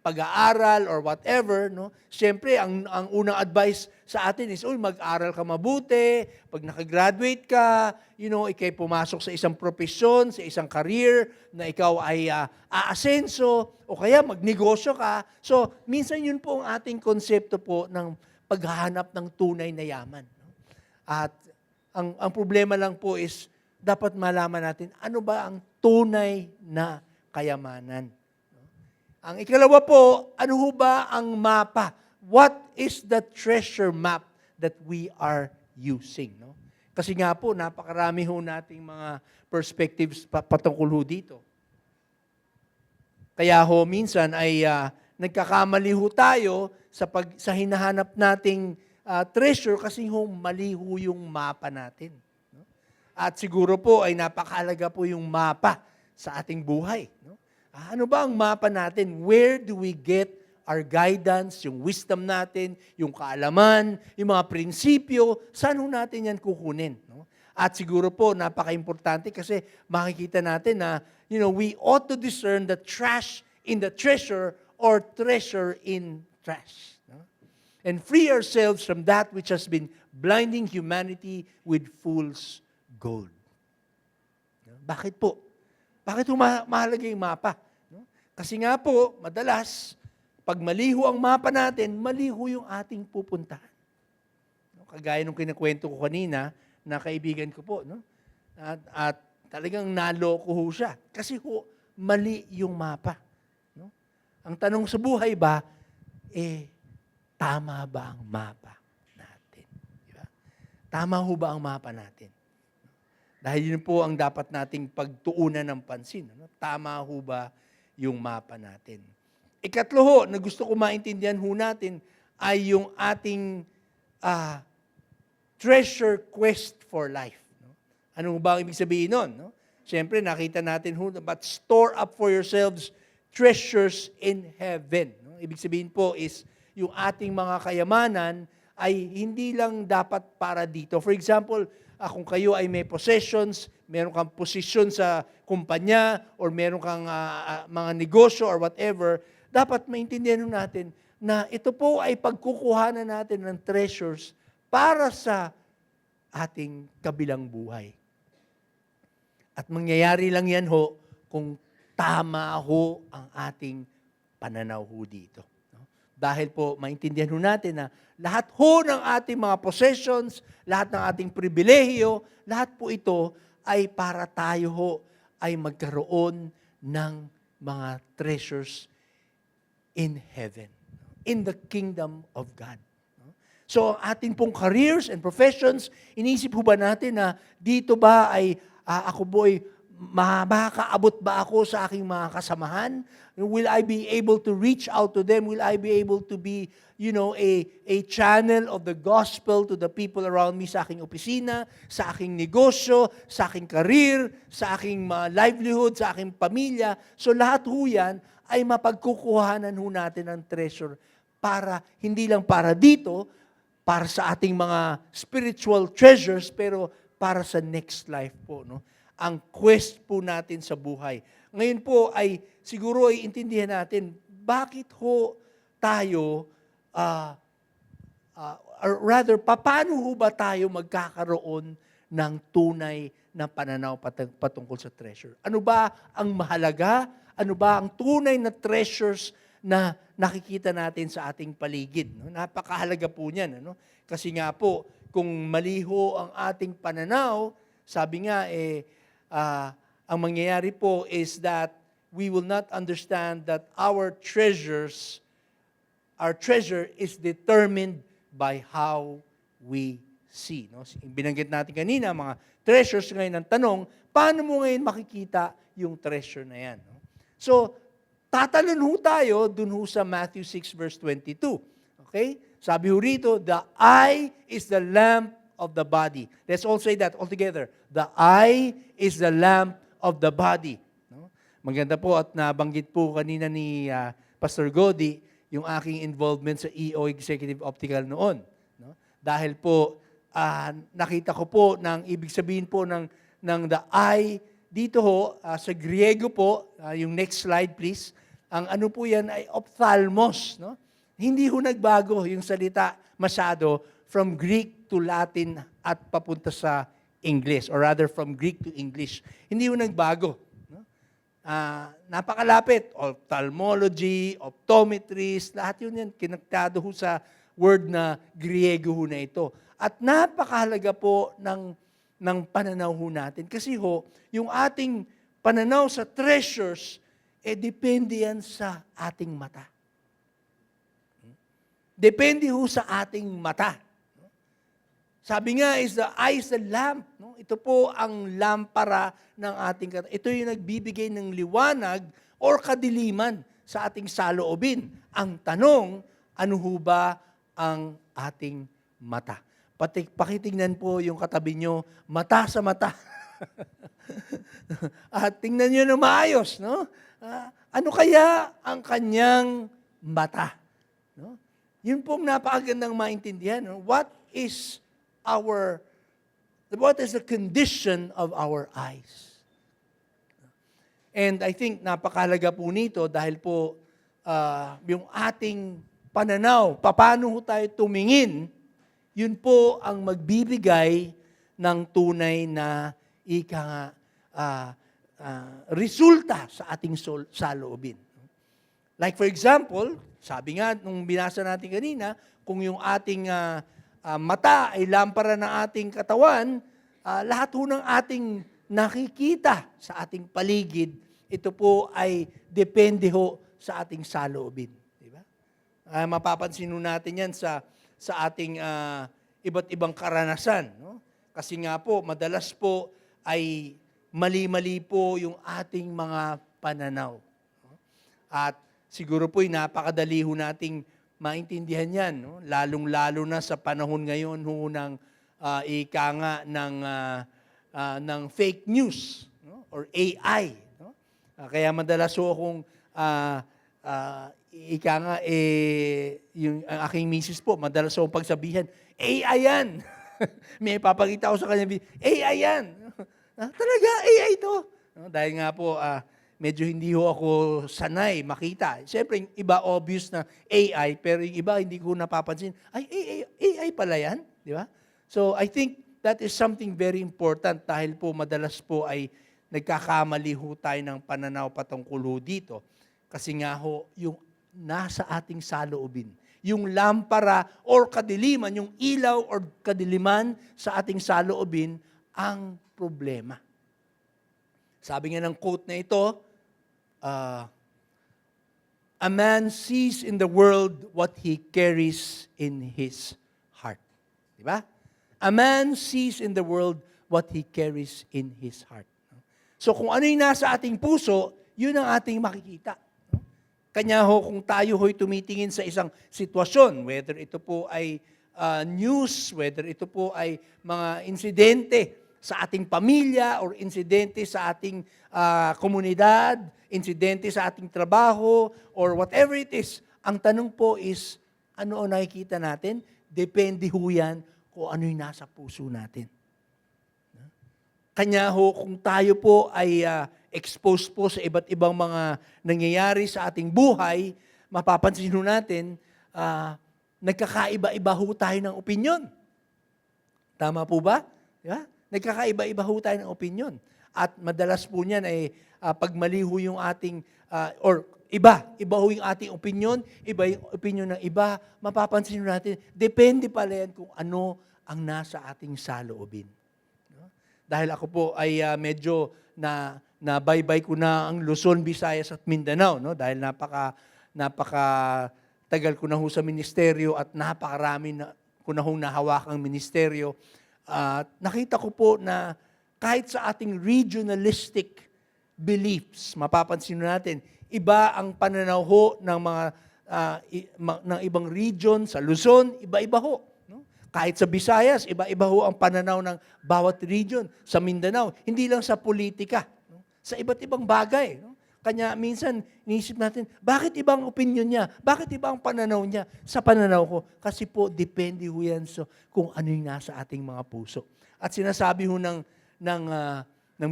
pag-aaral or whatever, no? Siyempre, ang unang advice sa atin is, mag-aral ka mabuti, pag nakagraduate ka, ikay pumasok sa isang profesyon, sa isang career, na ikaw ay aasenso, o kaya magnegosyo ka. So, minsan yun po ang ating konsepto po ng paghahanap ng tunay na yaman. No? At ang problema lang po is, dapat malaman natin, ano ba ang tunay na kayamanan? Ang ikalawa po, ano ho ba ang mapa? What is the treasure map that we are using? No? Kasi nga po, napakarami ho nating mga perspectives patungkol ho dito. Kaya ho, minsan ay nagkakamali ho tayo sa hinahanap nating treasure kasi ho, mali ho yung mapa natin. No? At siguro po ay napakahalaga po yung mapa sa ating buhay. No? Ano ba ang mapa natin? Where do we get our guidance, yung wisdom natin, yung kaalaman, yung mga prinsipyo, saan ho natin yan kukunin? No? At siguro po, napaka-importante kasi makikita natin na, we ought to discern the trash in the treasure or treasure in trash. No? and free ourselves from that which has been blinding humanity with fool's gold. Bakit po? Bakit mahalaga yung mapa? No? Kasi nga po, madalas, pag maliho ang mapa natin, maliho yung ating pupuntahan. No? Kagaya nung kinakwento ko kanina, na kaibigan ko po, no? At talagang naloko ho siya. Kasi ho, mali yung mapa. No? Ang tanong sa buhay ba, tama ba ang mapa natin? Diba? Tama ho ba ang mapa natin? Dahil yun po ang dapat nating pagtuunan ng pansin. Ano? Tama ho ba yung mapa natin? Ikatlo ho, na gusto ko maintindihan ho natin, ay yung ating treasure quest for life. No? Ano ba ang ibig sabihin nun? No? Siyempre, nakita natin ho, but store up for yourselves treasures in heaven. No? Ibig sabihin po is, yung ating mga kayamanan ay hindi lang dapat para dito. For example, kung kayo ay may possessions, meron kang posisyon sa kumpanya, or meron kang mga negosyo or whatever, dapat maintindihan natin na ito po ay pagkukuhanan natin ng treasures para sa ating kabilang buhay. At mangyayari lang yan ho kung tama ho ang ating pananaw ho dito. Dahil po, maintindihan ho natin na lahat ho ng ating mga possessions, lahat ng ating pribilehiyo, lahat po ito ay para tayo ho ay magkaroon ng mga treasures in heaven, in the kingdom of God. So, ang ating pong careers and professions, inisip ho ba natin na dito ba ay ako boy, makakaabot ba ako sa aking mga kasamahan? Will I be able to reach out to them? Will I be able to be, a channel of the gospel to the people around me sa aking opisina, sa aking negosyo, sa aking career, sa aking livelihood, sa aking pamilya? So lahat ho yan ay mapagkukuhanan ho natin ng treasure para, hindi lang para dito, para sa ating mga spiritual treasures, pero para sa next life po, no? Ang quest po natin sa buhay. Ngayon po ay siguro ay intindihan natin, bakit ho tayo, or rather, paano ho ba tayo magkakaroon ng tunay na pananaw patungkol sa treasure? Ano ba ang mahalaga? Ano ba ang tunay na treasures na nakikita natin sa ating paligid? No? Napakahalaga po niyan. Ano? Kasi nga po, kung maliho ang ating pananaw, sabi nga, ang mangyayari po is that we will not understand that our treasure is determined by how we see. No? Binanggit natin kanina, mga treasures ngayon ang tanong, paano mo ngayon makikita yung treasure na yan? No? So, tatalon ho tayo dun ho sa Matthew 6 verse 22. Okay? Sabi ho rito, the eye is the lamp of the body. Let's all say that all together. The eye is the lamp of the body. No? Maganda po at nabanggit po kanina ni Pastor Godi yung aking involvement sa EO Executive Optical noon. No? Dahil po, nakita ko po ng ibig sabihin po ng the eye, dito ho, sa Griego po, yung next slide please, ang ano po yan ay ophthalmos. No? Hindi ho nagbago yung salita masyado from Greek to Latin at papunta sa English, or rather from Greek to English. Hindi ho nagbago. No? Napakalapit. Ophthalmology, optometrist, lahat yun yan, kinaktado ho sa word na Griego ho na ito. At napakahalaga po ng pananaw ho natin. Kasi ho, yung ating pananaw sa treasures, depende yan sa ating mata. Depende ho sa ating mata. Sabi nga, the eye is the lamp. No? Ito po ang lampara ng ating katawan. Ito yung nagbibigay ng liwanag or kadiliman sa ating saloobin. Ang tanong, ano ho ba ang ating mata? Pakitingnan po yung katabi nyo, mata sa mata. At tingnan nyo na maayos. No? Ano kaya ang kanyang mata? No? Yun pong napakagandang maintindihan. No? What is the condition of our eyes? And I think napakahalaga po nito dahil po yung ating pananaw, paano ho tayo tumingin, yun po ang magbibigay ng tunay na resulta sa ating saloobin. Like for example, sabi nga nung binasa natin kanina, kung yung ating mata ay lampara ng ating katawan, lahat ho ng ating nakikita sa ating paligid, ito po ay depende ho sa ating saloobin. Diba? Mapapansin ho natin yan sa ating iba't ibang karanasan. No? Kasi nga po, madalas po ay mali-mali po yung ating mga pananaw. No? At siguro po napakadali ho nating maintindihan yan. No? Lalong-lalo na sa panahon ngayon ho ng ika nga ng fake news, no? Or AI. No? Kaya madalas ho akong ika nga, yung ang aking misis po, madalas akong pagsabihan, AI yan! May papakita ko sa kanya, AI yan! Talaga, AI to! No? Dahil nga po, medyo hindi ho ako sanay makita. Siyempre, yung iba obvious na AI, pero yung iba hindi ko napapansin, ay, AI pala yan, di ba? So, I think that is something very important dahil po madalas po ay nagkakamali ho tayo ng pananaw patungkol ho dito. Kasi nga ho, yung nasa ating saloobin, yung lampara or kadiliman, yung ilaw or kadiliman sa ating saloobin, ang problema. Sabi nga ng quote na ito, a man sees in the world what he carries in his heart. Diba? A man sees in the world what he carries in his heart. So kung ano yung nasa ating puso, yun ang ating makikita. Kanya ho, kung tayo ho'y tumitingin sa isang sitwasyon, whether ito po ay news, whether ito po ay mga insidente sa ating pamilya or insidente sa ating komunidad, insidente sa ating trabaho, or whatever it is, ang tanong po is, ano ang nakikita natin? Depende ho yan kung ano yung nasa puso natin. Kanya ho, kung tayo po ay exposed po sa iba't ibang mga nangyayari sa ating buhay, mapapansin ho natin, nagkakaiba-iba ho tayo ng opinyon. Tama po ba? Yeah? Nagkakaiba-iba ho tayo ng opinyon. At madalas po niyan ay pag mali ho yung ating, or iba ho yung ating opinyon, iba yung opinyon ng iba, mapapansin ho natin, depende pala yan kung ano ang nasa ating saloobin. Dahil ako po ay medyo nabaybay ko na ang Luzon, Visayas at Mindanao, no? Dahil napaka tagal ko na ho sa ministeryo at napakarami na ko na ho nahawakang ministeryo. Nakita ko po na kahit sa ating regionalistic beliefs, mapapansin natin, iba ang pananaw ho ng mga ng ibang region sa Luzon, iba-iba ho. Kahit sa Visayas, iba-iba ho ang pananaw ng bawat region. Sa Mindanao, hindi lang sa politika, sa iba't ibang bagay. Kanya minsan, iniisip natin, bakit ibang opinion niya? Bakit ibang pananaw niya? Sa pananaw ko, kasi po, depende ho yan so, kung ano yung nasa ating mga puso. At sinasabi ho ng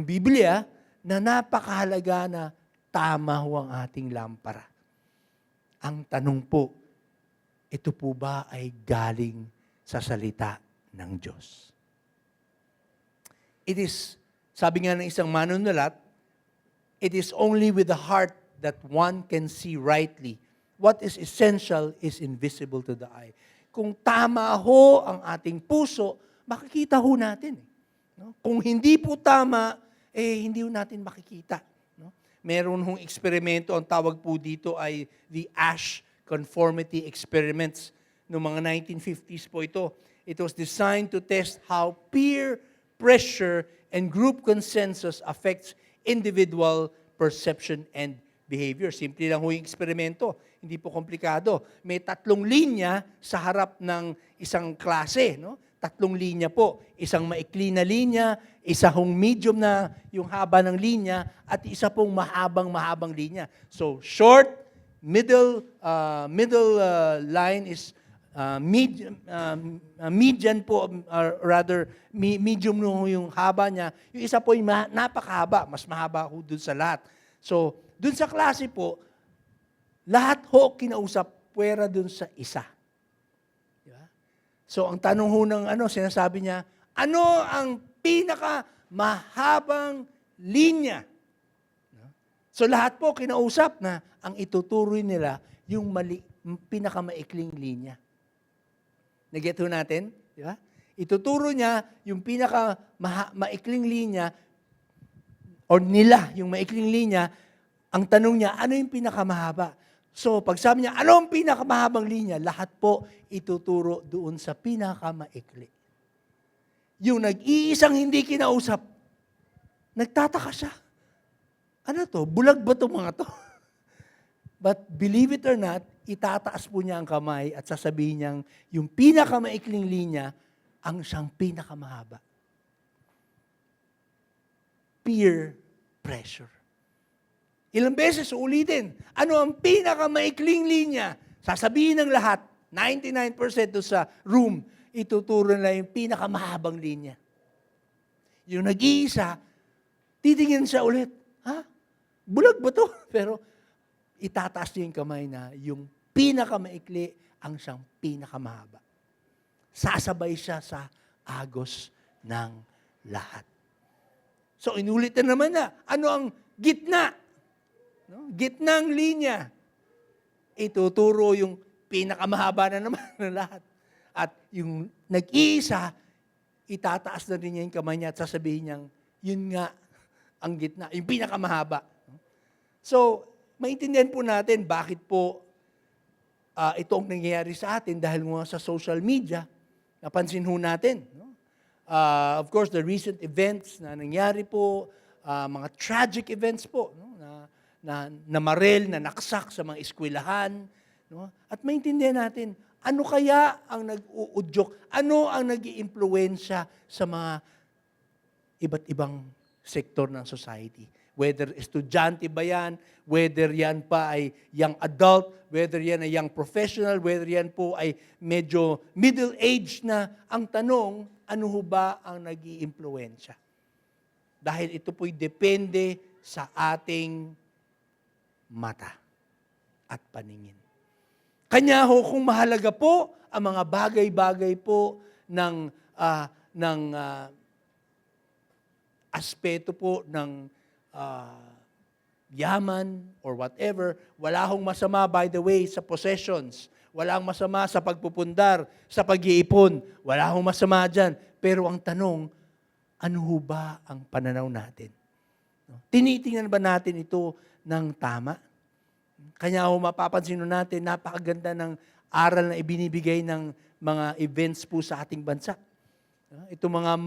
Biblia na napakahalaga na tama ho ang ating lampara. Ang tanong po, ito po ba ay galing sa salita ng Diyos? It is, sabi nga ng isang manunulat, it is only with the heart that one can see rightly. What is essential is invisible to the eye. Kung tama ho ang ating puso, makikita ho natin. No? Kung hindi po tama, hindi ho natin makikita. No? Meron hong eksperimento, ang tawag po dito ay the Asch Conformity Experiments. Noong mga 1950s po ito. It was designed to test how peer pressure and group consensus affects individual perception and behavior. Simple lang ho yung eksperimento. Hindi po komplikado. May 3 linya sa harap ng isang klase. No? 3 linya po. Isang maikli na linya, isa hong medium na yung haba ng linya, at isa pong mahabang linya. So, short, middle line is median po, rather, medium no yung haba niya. Yung isa po yung napakahaba, mas mahaba ho dun sa lahat. So, dun sa klase po, lahat ho kinausap puwera dun sa isa. Di ba? So, ang tanong ho ng sinasabi niya, ano ang pinakamahabang linya? No? So, lahat po kinausap na ang ituturoy nila yung pinakamaikling linya. Naget ho natin? Di ba? Ituturo niya yung pinakamaikling linya or nila, yung maikling linya, ang tanong niya, ano yung pinakamahaba? So, pag sabi niya, ano ang pinakamahabang linya? Lahat po ituturo doon sa pinakamaikli. Yung nag-iisang hindi kinausap, nagtataka siya. Ano to? Bulag ba itong mga to? But believe it or not, itataas po niya ang kamay at sasabihin niyang yung pinakamaikling linya ang siyang pinakamahaba. Peer pressure. Ilang beses ulitin, ano ang pinakamaikling linya? Sasabihin ng lahat, 99% doon sa room, ituturo na yung pinakamahabang linya. Yung nag-iisa, titingin siya ulit, ha? Bulag ba to? Pero itataas niya yung kamay na yung pinakamaikli ang siyang pinakamahaba. Sasabay siya sa agos ng lahat. So, inulit na naman na, ano ang gitna? No? Gitnang linya. Ituturo yung pinakamahaba na naman ng lahat. At yung nag-iisa, itataas na rin niya yung kamay niya at sasabihin niyang, yun nga, ang gitna, yung pinakamahaba. So, maintindihan po natin bakit po ito ang nangyayari sa atin dahil mga sa social media, napansin ho natin. No? Of course, the recent events na nangyari po, mga tragic events po, no? na namarel, na naksak sa mga eskwelahan. No? At maintindihan natin, ano kaya ang nag-uudyok? Ano ang nag-iimpluwensya sa mga iba't ibang sektor ng society? Whether estudyante ba yan, whether yan pa ay young adult, whether yan ay young professional, whether yan po ay medyo middle age na, ang tanong, ano ho ba ang nag-iimpluwensya? Dahil ito po'y depende sa ating mata at paningin. Kanya ho, kung mahalaga po ang mga bagay-bagay po ng aspeto po ng yaman or whatever, wala hong masama, by the way, sa possessions. Wala hong masama sa pagpupundar, sa pag-iipon. Wala hong masama dyan. Pero ang tanong, ano ho ba ang pananaw natin? Tinitingnan ba natin ito ng tama? Kanya ho mapapansin natin, napakaganda ng aral na ibinibigay ng mga events po sa ating bansa. Ito mga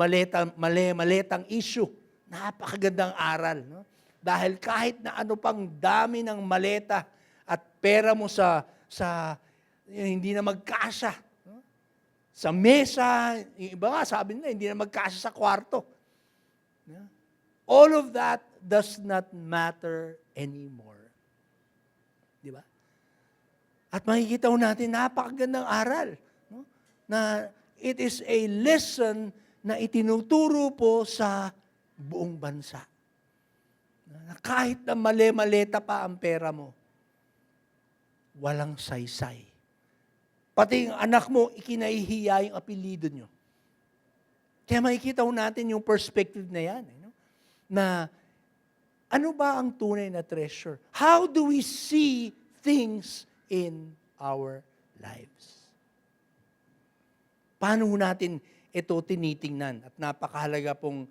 maletang issue, napakagandang aral. No? Dahil kahit na ano pang dami ng maleta at pera mo sa hindi na magkasya. No? Sa mesa, yung iba nga sabi nila, hindi na magkasya sa kwarto. No? All of that does not matter anymore. Di ba? At makikita ho natin, napakagandang aral. No? Na it is a lesson na itinuturo po sa buong bansa. Na kahit na mali-maleta pa ang pera mo, walang saysay. Pati yung anak mo, ikinahihiya yung apelido nyo. Kaya makikita ho natin yung perspective na yan. No? Na ano ba ang tunay na treasure? How do we see things in our lives? Paano natin ito tinitingnan? At napakahalaga pong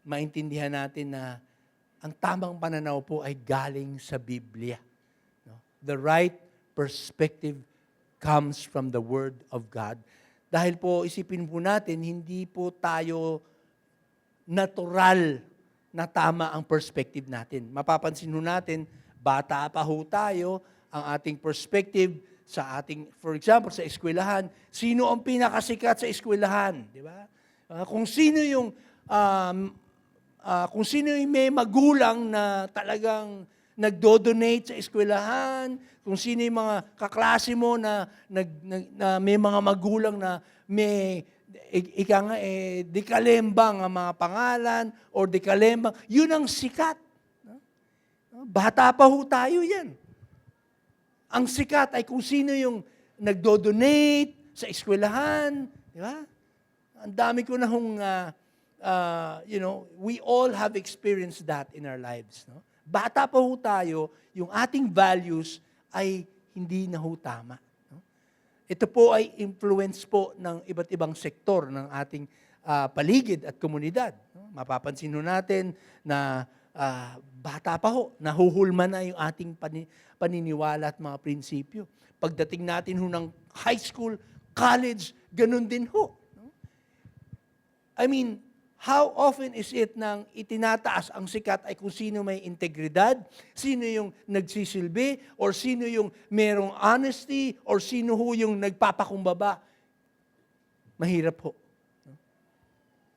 maintindihan natin na ang tamang pananaw po ay galing sa Biblia. No? The right perspective comes from the Word of God. Dahil po, isipin po natin, hindi po tayo natural na tama ang perspective natin. Mapapansin po natin, bata pa ho tayo, ang ating perspective sa ating, for example, sa eskwelahan, sino ang pinakasikat sa eskwelahan? Di ba? Kung sino yung may magulang na talagang nagdo-donate sa eskwelahan, kung sino yung mga kaklase mo na may mga magulang na may dekalembang ang mga pangalan or dekalembang, yun ang sikat. Bata pa ho tayo yan. Ang sikat ay kung sino yung nagdo-donate sa eskwelahan, di ba? Ang dami ko na hong, we all have experienced that in our lives. No? Bata pa ho tayo, yung ating values ay hindi na ho tama. No? Ito po ay influence po ng iba't ibang sektor ng ating paligid at komunidad. No? Mapapansin ho natin na bata pa ho, nahuhulma na yung ating paniniwala at mga prinsipyo. Pagdating natin ho ng high school, college, ganun din ho. No? I mean, how often is it nang itinataas ang sikat ay kung sino may integridad, sino yung nagsisilbi, or sino yung merong honesty, or sino ho yung nagpapakumbaba. Mahirap ho.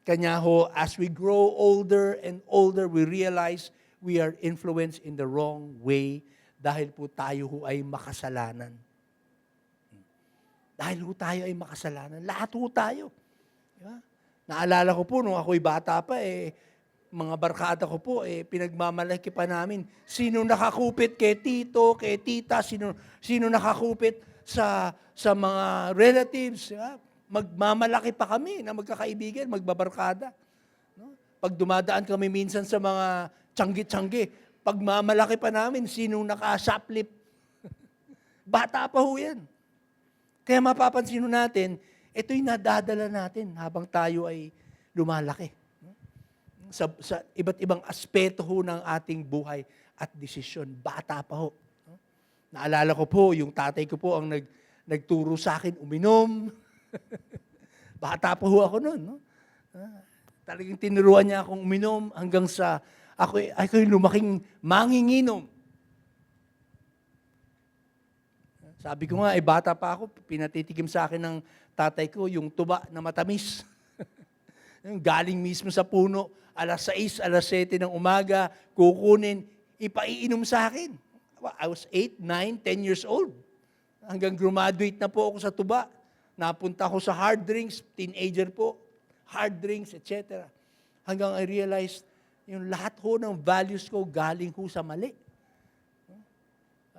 Kanya ho, as we grow older and older, we realize we are influenced in the wrong way dahil po tayo ho ay makasalanan. Dahil ho tayo ay makasalanan. Lahat ho tayo. Diba? Naalala ko po, nung ako'y bata pa, mga barkada ko po, pinagmamalaki pa namin. Sino nakakupit kay tito, kay tita, sino nakakupit sa mga relatives. Diba? Magmamalaki pa kami na magkakaibigan, magbabarkada. No? Pag dumadaan kami minsan sa mga tiyanggi-tiyanggi, pagmamalaki pa namin, sinong naka-shoplift. Bata pa ho yan. Kaya mapapansin natin, ito'y nadadala natin habang tayo ay lumalaki. No? Sa iba't ibang aspeto ho ng ating buhay at desisyon. Bata pa ho. No? Naalala ko po, yung tatay ko po ang nagturo sa akin uminom. Bata pa ho ako noon. No? Talagang tinuruan niya akong uminom hanggang sa ako'y lumaking manginginom. Sabi ko nga, bata pa ako, pinatitikim sa akin ng tatay ko yung tuba na matamis. Galing mismo sa puno, alas 6, alas 7 ng umaga, kukunin, ipaiinom sa akin. I was 8, 9, 10 years old. Hanggang graduate na po ako sa tuba. Napunta ako sa hard drinks, teenager po, hard drinks, etc. Hanggang I realized, yung lahat ho ng values ko galing ho sa mali.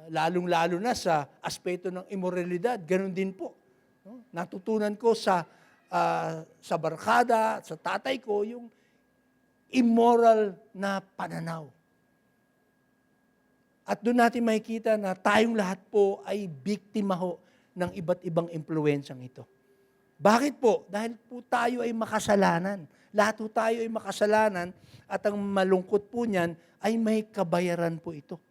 Lalong-lalo na sa aspeto ng immoralidad, ganun din po. Natutunan ko sa barkada, sa tatay ko, yung immoral na pananaw. At doon natin makikita na tayong lahat po ay biktima ho ng iba't ibang impluensyang ito. Bakit po? Dahil po tayo ay makasalanan. Lahat po tayo ay makasalanan at ang malungkot po niyan ay may kabayaran po ito.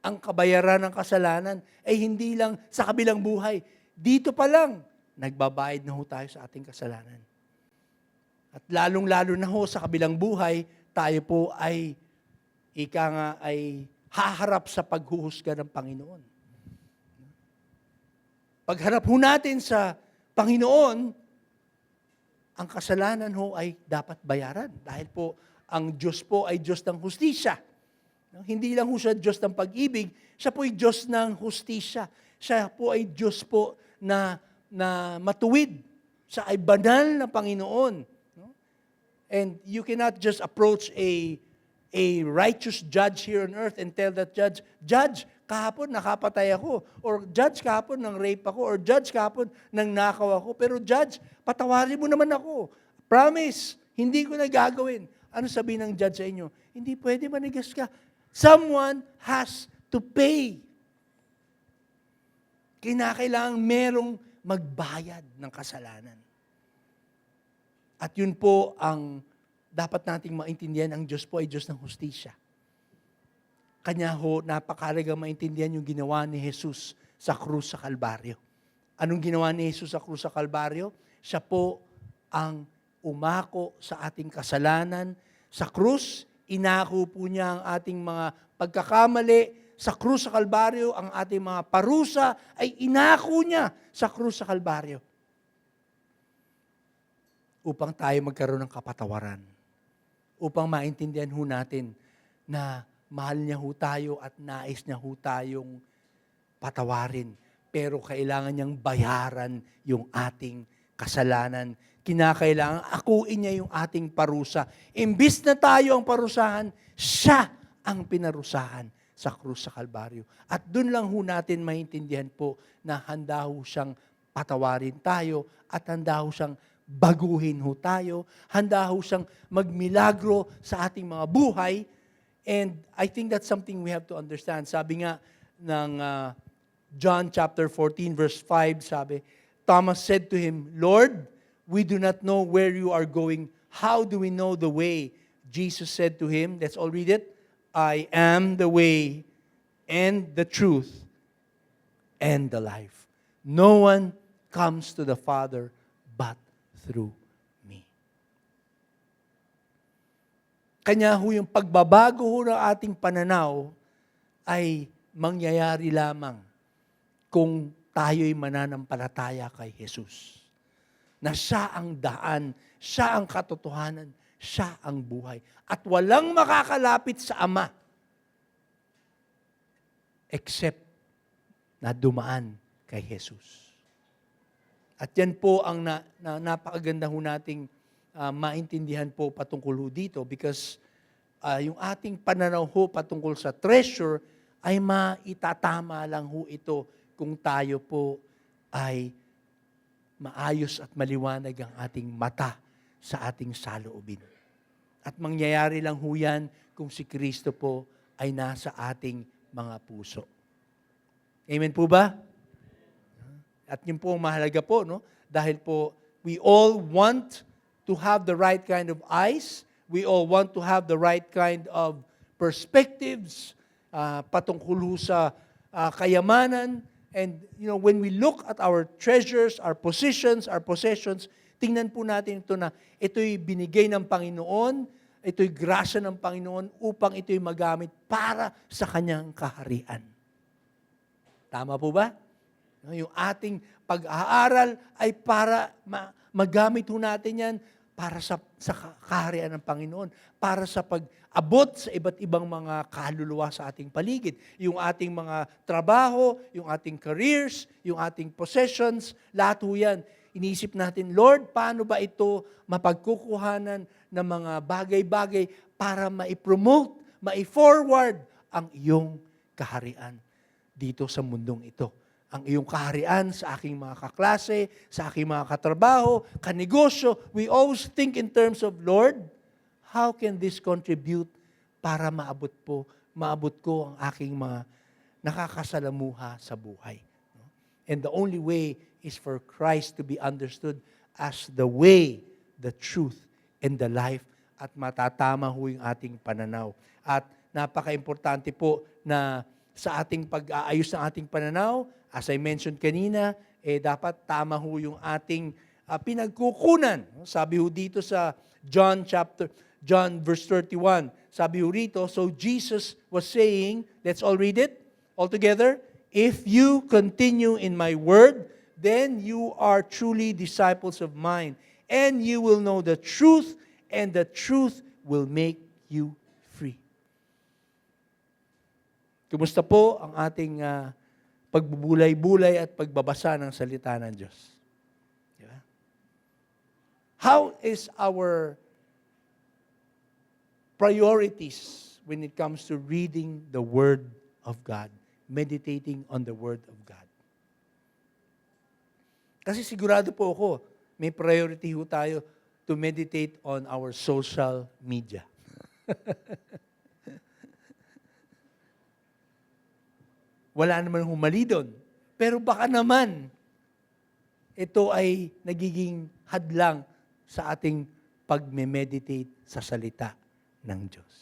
Ang kabayaran ng kasalanan ay hindi lang sa kabilang buhay. Dito pa lang, nagbabayad na ho tayo sa ating kasalanan. At lalong-lalo na ho sa kabilang buhay, tayo po ay, ay haharap sa paghuhusga ng Panginoon. Pagharap ho natin sa Panginoon, ang kasalanan ho ay dapat bayaran. Dahil po, ang Diyos po ay Diyos ng hustisya. Hindi lang ho siya Diyos ng pag-ibig, siya po ay Diyos ng hustisya. Siya po ay Diyos po na matuwid. Siya ay banal na Panginoon. And you cannot just approach a righteous judge here on earth and tell that judge, Judge, kahapon nakapatay ako. Or Judge, kahapon nang rape ako. Or Judge, kahapon nang nakaw ako. Pero Judge, patawarin mo naman ako. Promise, hindi ko na gagawin. Ano sabihin ng judge sa inyo? Hindi pwede, manigas ka. Someone has to pay. Kinakailangan merong magbayad ng kasalanan. At yun po ang dapat nating maintindihan, ang Diyos po ay Diyos ng hustisya. Kanya ho, napakalagang maintindihan yung ginawa ni Jesus sa krus sa Kalbaryo. Anong ginawa ni Jesus sa krus sa Kalbaryo? Siya po ang umako sa ating kasalanan. Sa krus, inako po niya ang ating mga pagkakamali. Sa krus sa Kalbaryo, ang ating mga parusa ay inako niya sa krus sa Kalbaryo. Upang tayo magkaroon ng kapatawaran. Upang maintindihan ho natin na mahal niya ho tayo at nais niya ho tayong patawarin. Pero kailangan niyang bayaran yung ating kasalanan. Kinakailangan akuin niya yung ating parusa. Imbis na tayo ang parusahan, siya ang pinarusahan sa krus sa Kalbaryo. At doon lang ho natin maintindihan po na handa ho siyang patawarin tayo at handa ho siyang baguhin ho tayo, handa ho siyang magmilagro sa ating mga buhay. And I think that's something we have to understand. Sabi nga ng John chapter 14 verse 5, sabi, Thomas said to him, Lord, we do not know where you are going. How do we know the way? Jesus said to him, let's all read it, I am the way and the truth and the life. No one comes to the Father but through me. Kanya ho yung pagbabago ho ng ating pananaw ay mangyayari lamang kung tayo'y mananampalataya kay Jesus. Na siya ang daan, siya ang katotohanan, siya ang buhay. At walang makakalapit sa Ama except na dumaan kay Jesus. At yan po ang napakaganda ho nating maintindihan po patungkol ho dito because yung ating pananaw ho patungkol sa treasure ay maitatama lang ho ito kung tayo po ay maayos at maliwanag ang ating mata sa ating saloobin. At mangyayari lang ho yan kung si Kristo po ay nasa ating mga puso. Amen po ba? At yun po ang mahalaga po, no? Dahil po, we all want to have the right kind of eyes. We all want to have the right kind of perspectives patungkol ho sa kayamanan. And, when we look at our treasures, our positions, our possessions, tingnan po natin ito na ito'y binigay ng Panginoon, ito'y grasya ng Panginoon upang ito'y magamit para sa Kanyang kaharian. Tama po ba? Yung ating pag-aaral ay para magamit ho natin yan para sa kaharian ng Panginoon, para sa pag-abot sa iba't ibang mga kaluluwa sa ating paligid. Yung ating mga trabaho, yung ating careers, yung ating possessions, lahat ho yan. Iniisip natin, Lord, paano ba ito mapagkukuhanan ng mga bagay-bagay para ma-promote, ma-forward ang iyong kaharian dito sa mundong ito. Ang iyong kaharian sa aking mga kaklase, sa aking mga katrabaho, kanegosyo. We always think in terms of, Lord, how can this contribute para maabot ko ang aking mga nakakasalamuha sa buhay. And the only way is for Christ to be understood as the way, the truth, and the life. At matatama ho yung ating pananaw. At napaka-importante po na sa ating pag-aayos ng ating pananaw, as I mentioned kanina, dapat tama ho yung ating pinagkukunan. Sabi ho dito sa John verse 31, sabi ho rito, so Jesus was saying, let's all read it all together, if you continue in my word, then you are truly disciples of mine, and you will know the truth, and the truth will make you free. Kumusta po ang ating pagbubulay-bulay at pagbabasa ng salita ng Diyos? Diba? How is our priorities when it comes to reading the Word of God, meditating on the Word of God? Kasi sigurado po ako, may priority ho tayo to meditate on our social media. Wala naman humali doon. Pero baka naman, ito ay nagiging hadlang sa ating pagme-meditate sa salita ng Diyos.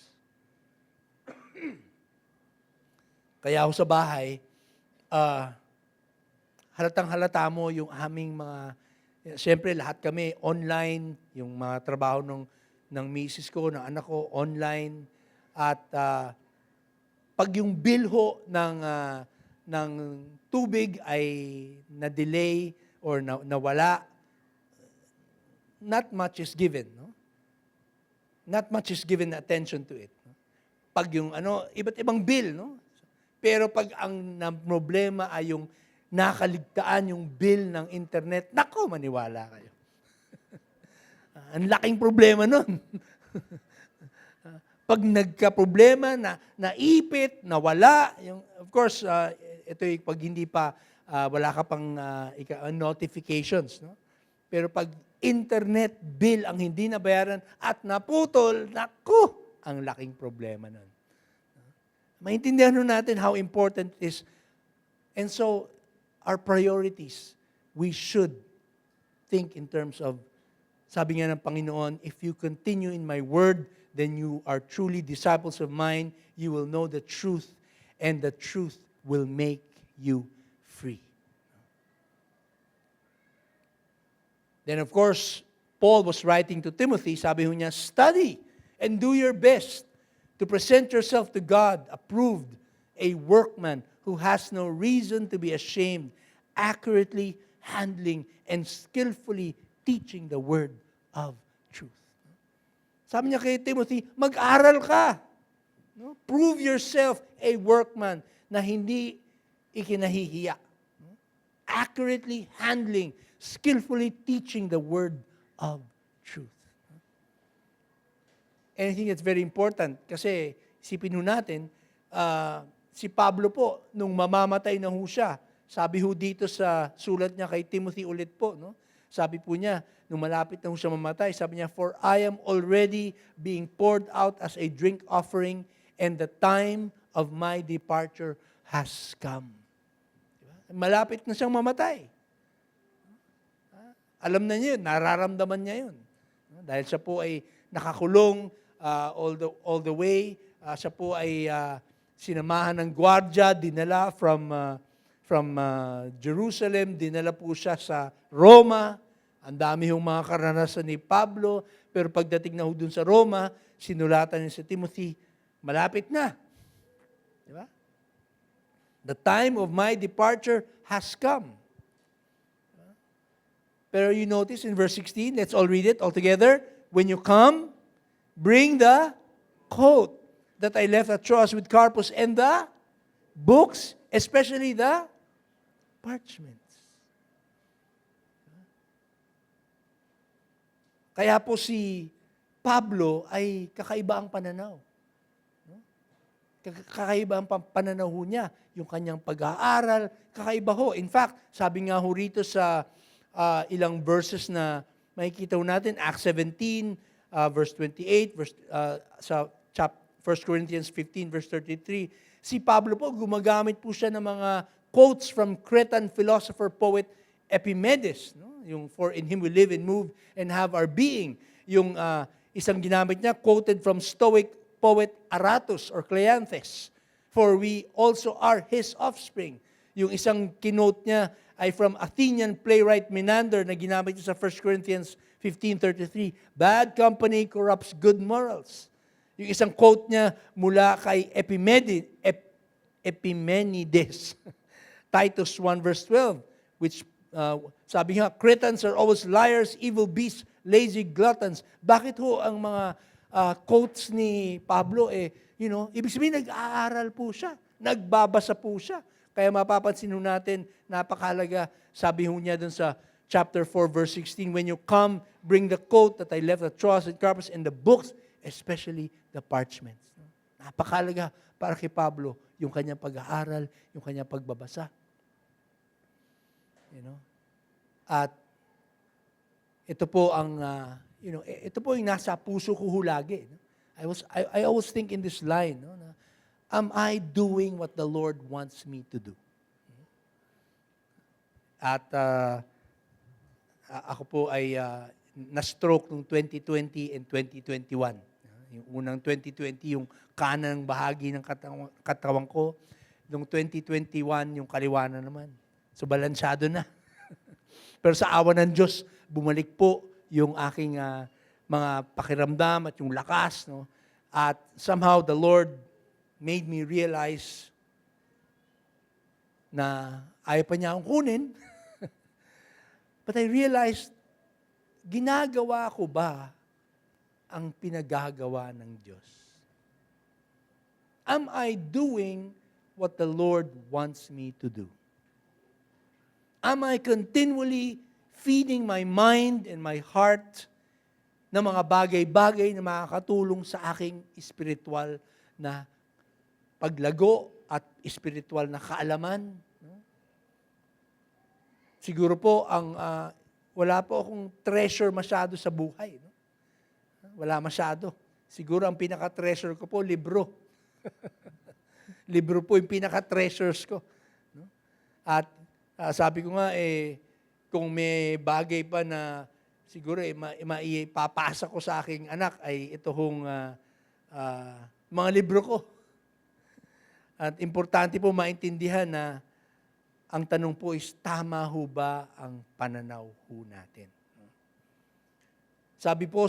Kaya ako sa bahay, halatang-halata mo yung aming mga, siyempre lahat kami online, yung mga trabaho ng misis ko, ng anak ko, online. At pag yung bill ho ng tubig ay na-delay or nawala, not much is given. No? Not much is given attention to it. No? Pag yung iba't ibang bill, no? Pero pag ang problema ay yung nakaligtaan yung bill ng internet, nako, maniwala kayo. Ang laking problema nun. Pag nagka-problema, naipit, nawala, of course, ito yung pag hindi pa, wala ka pang notifications. No? Pero pag internet bill ang hindi nabayaran at naputol, naku, ang laking problema nun. Maintindihan nun natin how important it is. And so, our priorities, we should think in terms of, sabi nga ng Panginoon, if you continue in my word, then you are truly disciples of mine. You will know the truth, and the truth will make you free. Then of course, Paul was writing to Timothy, sabi ho niya, study and do your best to present yourself to God, approved, a workman who has no reason to be ashamed, accurately handling and skillfully teaching the word of truth. Sabi niya kay Timothy, mag-aral ka. No? Prove yourself a workman na hindi ikinahihiya. No? Accurately handling, skillfully teaching the word of truth. And I think it's very important kasi isipin ho natin, si Pablo po, nung mamamatay na ho siya, sabi ho dito sa sulat niya kay Timothy ulit po, no? Sabi po niya, nung malapit na ho siya mamatay, sabi niya, for I am already being poured out as a drink offering, and the time of my departure has come. Diba? Malapit na siyang mamatay. Alam na niya yun, nararamdaman niya yun. Dahil siya po ay nakakulong all the way, siya po ay sinamahan ng gwardya, dinala from Jerusalem, dinala po siya sa Roma. Ang dami hong mga karanasan ni Pablo, pero pagdating na ho dun sa Roma, sinulatan niya sa Timothy, malapit na. Diba? The time of my departure has come. Pero you notice in verse 16, let's all read it all together. When you come, bring the coat that I left at Troas with Carpus and the books, especially the parchments. Kaya po si Pablo ay kakaiba ang pananaw. Kakaiba ang pananaw niya, yung kanyang pag-aaral, kakaiba ho. In fact, sabi nga ho rito sa ilang verses na makikita ho natin, Acts 17, verse 28, sa 1 Corinthians 15, verse 33, si Pablo po, gumagamit po siya ng mga quotes from Cretan philosopher, poet Epimedes. No? Yung, for in Him we live and move and have our being. Yung isang ginamit niya, quoted from Stoic poet Aratus or Cleanthes, for we also are His offspring. Yung isang kinote niya ay from Athenian playwright Menander na ginamit niya sa 1 Corinthians 15:33, bad company corrupts good morals. Yung isang quote niya mula kay Epimenides, Titus 1 verse 12, which sabi nga, Cretans are always liars, evil beasts, lazy gluttons. Bakit ho ang mga quotes ni Pablo, ibig sabihin nag-aaral po siya, nagbabasa po siya. Kaya mapapansin ho natin, napakalaga, sabi ho niya dun sa chapter 4, verse 16, when you come, bring the coat that I left at Troas and Carpus and the books, especially the parchments. Napakalaga para kay Pablo, yung kanyang pag-aaral, yung kanyang pagbabasa. At ito po ang, ito po yung nasa puso ko lagi. I always think in this line, am I doing what the Lord wants me to do? At ako po ay na-stroke noong 2020 and 2021. Yung unang 2020, yung kanang bahagi ng katawan ko. Noong 2021, yung kaliwanan naman. So, balansyado na. Pero sa awa ng Diyos, bumalik po yung aking mga pakiramdam at yung lakas. No? At somehow, the Lord made me realize na ayaw pa niya akong kunin. But I realized, ginagawa ko ba ang pinagagawa ng Diyos? Am I doing what the Lord wants me to do? Am I continually feeding my mind and my heart ng mga bagay-bagay na makakatulong sa aking espiritual na paglago at espiritual na kaalaman. Siguro po, wala po akong treasure masyado sa buhay. No? Wala masyado. Siguro ang pinaka-treasure ko po, libro. Libro po yung pinaka-treasures ko. No? At sabi ko nga, kung may bagay pa na siguro maipapasa ko sa aking anak, ay ito hong mga libro ko. At importante po maintindihan na ang tanong po is, tama ho ba ang pananaw ho natin? Sabi po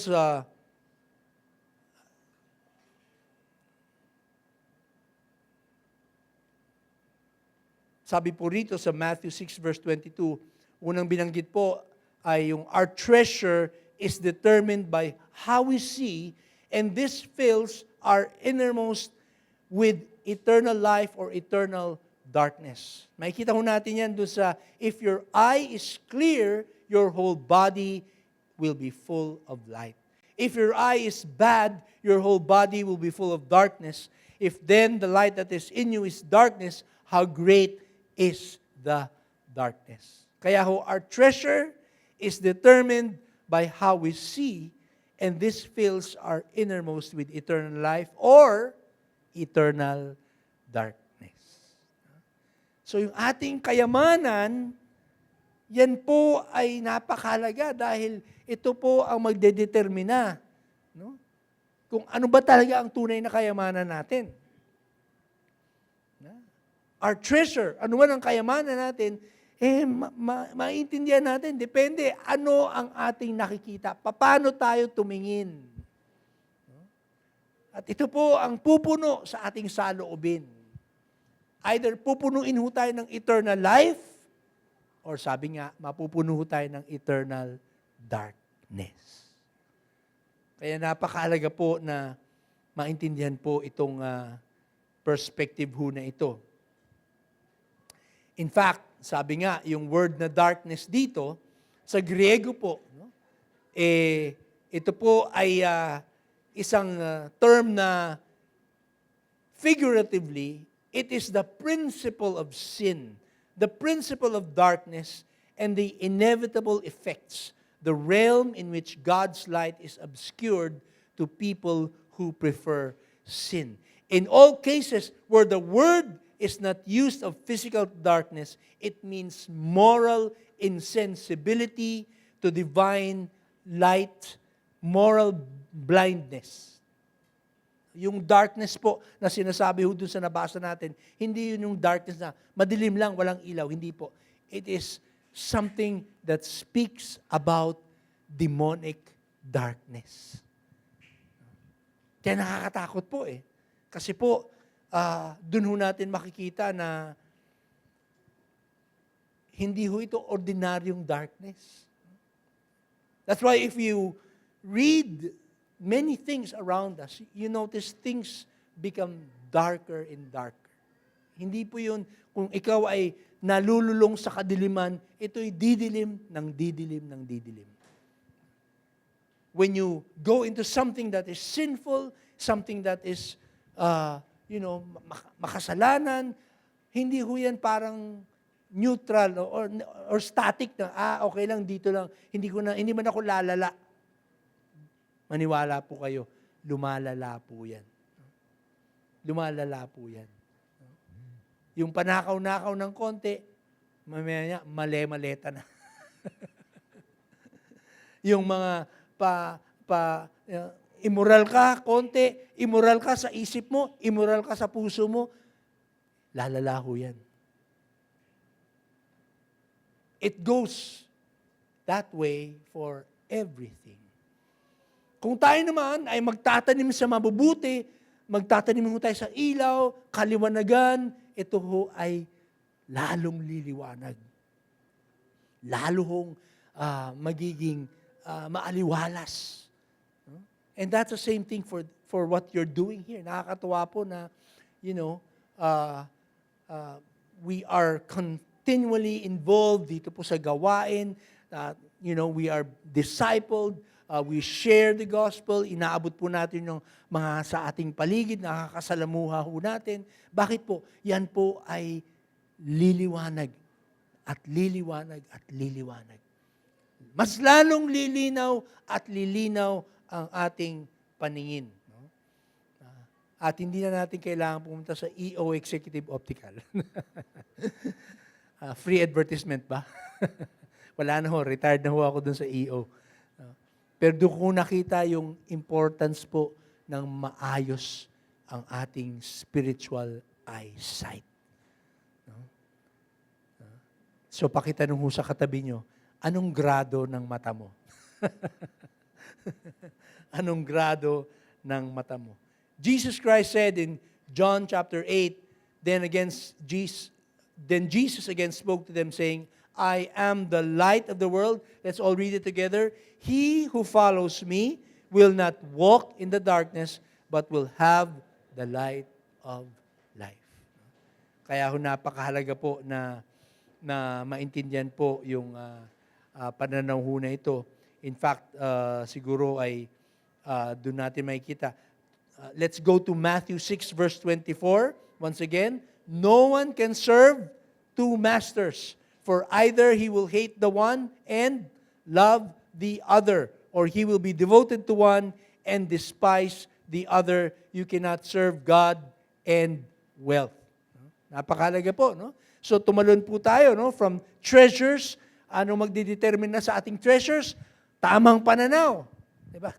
rito sa Matthew 6 verse 22, unang binanggit po ay yung our treasure is determined by how we see, and this fills our innermost with eternal life or eternal darkness. Makikita ho natin yan doon sa, if your eye is clear, your whole body will be full of light. If your eye is bad, your whole body will be full of darkness. If then the light that is in you is darkness, how great is the darkness. Kaya ho, our treasure is determined by how we see, and this fills our innermost with eternal life or eternal darkness. So yung ating kayamanan, yan po ay napakahalaga dahil ito po ang magdedetermina, no? Kung ano ba talaga ang tunay na kayamanan natin. Our treasure, ano man ang kayamanan natin, maintindihan natin, depende ano ang ating nakikita, paano tayo tumingin. At ito po ang pupuno sa ating saloobin. Either pupunuin ho tayo ng eternal life, or sabi nga, mapupuno ho tayo ng eternal darkness. Kaya napakahalaga po na maintindihan po itong perspective ho na ito. In fact, sabi nga, yung word na darkness dito, sa Griego po, no? Ito po ay isang term na figuratively, it is the principle of sin, the principle of darkness, and the inevitable effects, the realm in which God's light is obscured to people who prefer sin. In all cases where the word is not used of physical darkness, it means moral insensibility to divine light, moral blindness. Yung darkness po na sinasabi ho dun sa nabasa natin, hindi yun yung darkness na madilim lang, walang ilaw. Hindi po. It is something that speaks about demonic darkness. Kaya nakakatakot po eh. Kasi po, dun ho natin makikita na hindi ho ito ordinaryong darkness. That's why if you read many things around us, you notice things become darker and darker. Hindi po yun, kung ikaw ay nalululong sa kadiliman, ito'y didilim ng didilim ng didilim. When you go into something that is sinful, something that is, makasalanan, hindi ho yan parang neutral or static na, okay lang, dito lang, hindi man ako lalala. Maniwala po kayo, lumalala po yan. Lumalala po yan. Yung panakaw-nakaw ng konti, mamaya niya, male-maleta na. Yung mga immoral ka, konti, immoral ka sa isip mo, immoral ka sa puso mo, lalala ho yan. It goes that way for everything. Kung tayo naman ay magtatanim sa mabubuti, magtatanim ho tayo sa ilaw, kaliwanagan, ito ho ay lalong liliwanag. Lalo hong magiging maaliwalas. And that's the same thing for what you're doing here. Nakakatuwa po na, we are continually involved dito po sa gawain. We are discipled. we share the gospel, inaabot po natin yung mga sa ating paligid, nakakasalamuha ho natin. Bakit po? Yan po ay liliwanag at liliwanag at liliwanag. Mas lalong lilinaw at lilinaw ang ating paningin. No? At hindi na natin kailangan pumunta sa EO Executive Optical. Free advertisement ba? Wala na ho, retired na ho ako dun sa EO. Pero doon ko nakita yung importance po ng maayos ang ating spiritual eyesight. So pakitanong ho sa katabi nyo, anong grado ng mata mo? Anong grado ng mata mo? Jesus Christ said in John chapter 8, then Jesus again spoke to them saying, I am the light of the world. Let's all read it together. He who follows me will not walk in the darkness, but will have the light of life. Kaya ho napakahalaga po na maintindihan po yung pananaw ho na ito. In fact, siguro ay doon natin makikita. Let's go to Matthew 6 verse 24. Once again, no one can serve two masters, for either he will hate the one and love the other, or he will be devoted to one and despise the other. You cannot serve God and wealth. Napakahalaga po, no? So tumalon po tayo, no, from treasures, ano magdidetermine na sa ating treasures? Tamang pananaw. Diba?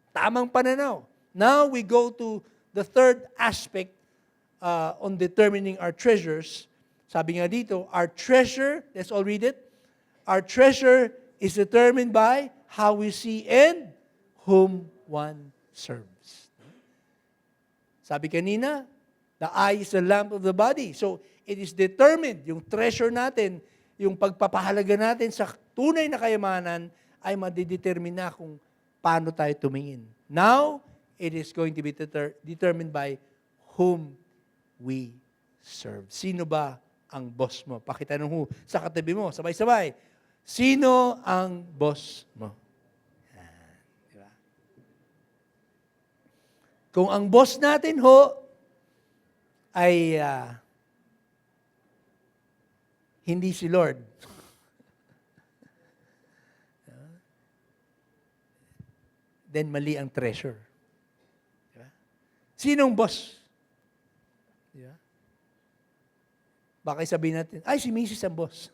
Tamang pananaw. Now we go to the third aspect on determining our treasures. Sabi nga dito, our treasure, let's all read it. Our treasure is determined by how we see and whom one serves. Sabi kanina, the eye is the lamp of the body. So, it is determined, yung treasure natin, yung pagpapahalaga natin sa tunay na kayamanan, ay madidetermine na kung paano tayo tumingin. Now, it is going to be determined by whom we serve. Sino ba ang boss mo? Pakitanong ho sa katabi mo, sabay-sabay. Sino ang boss mo? Diba? Kung ang boss natin ho ay hindi si Lord, then mali ang treasure. Diba? Sinong boss? Diba? Baka sabihin natin, ay, si Mrs. ang boss.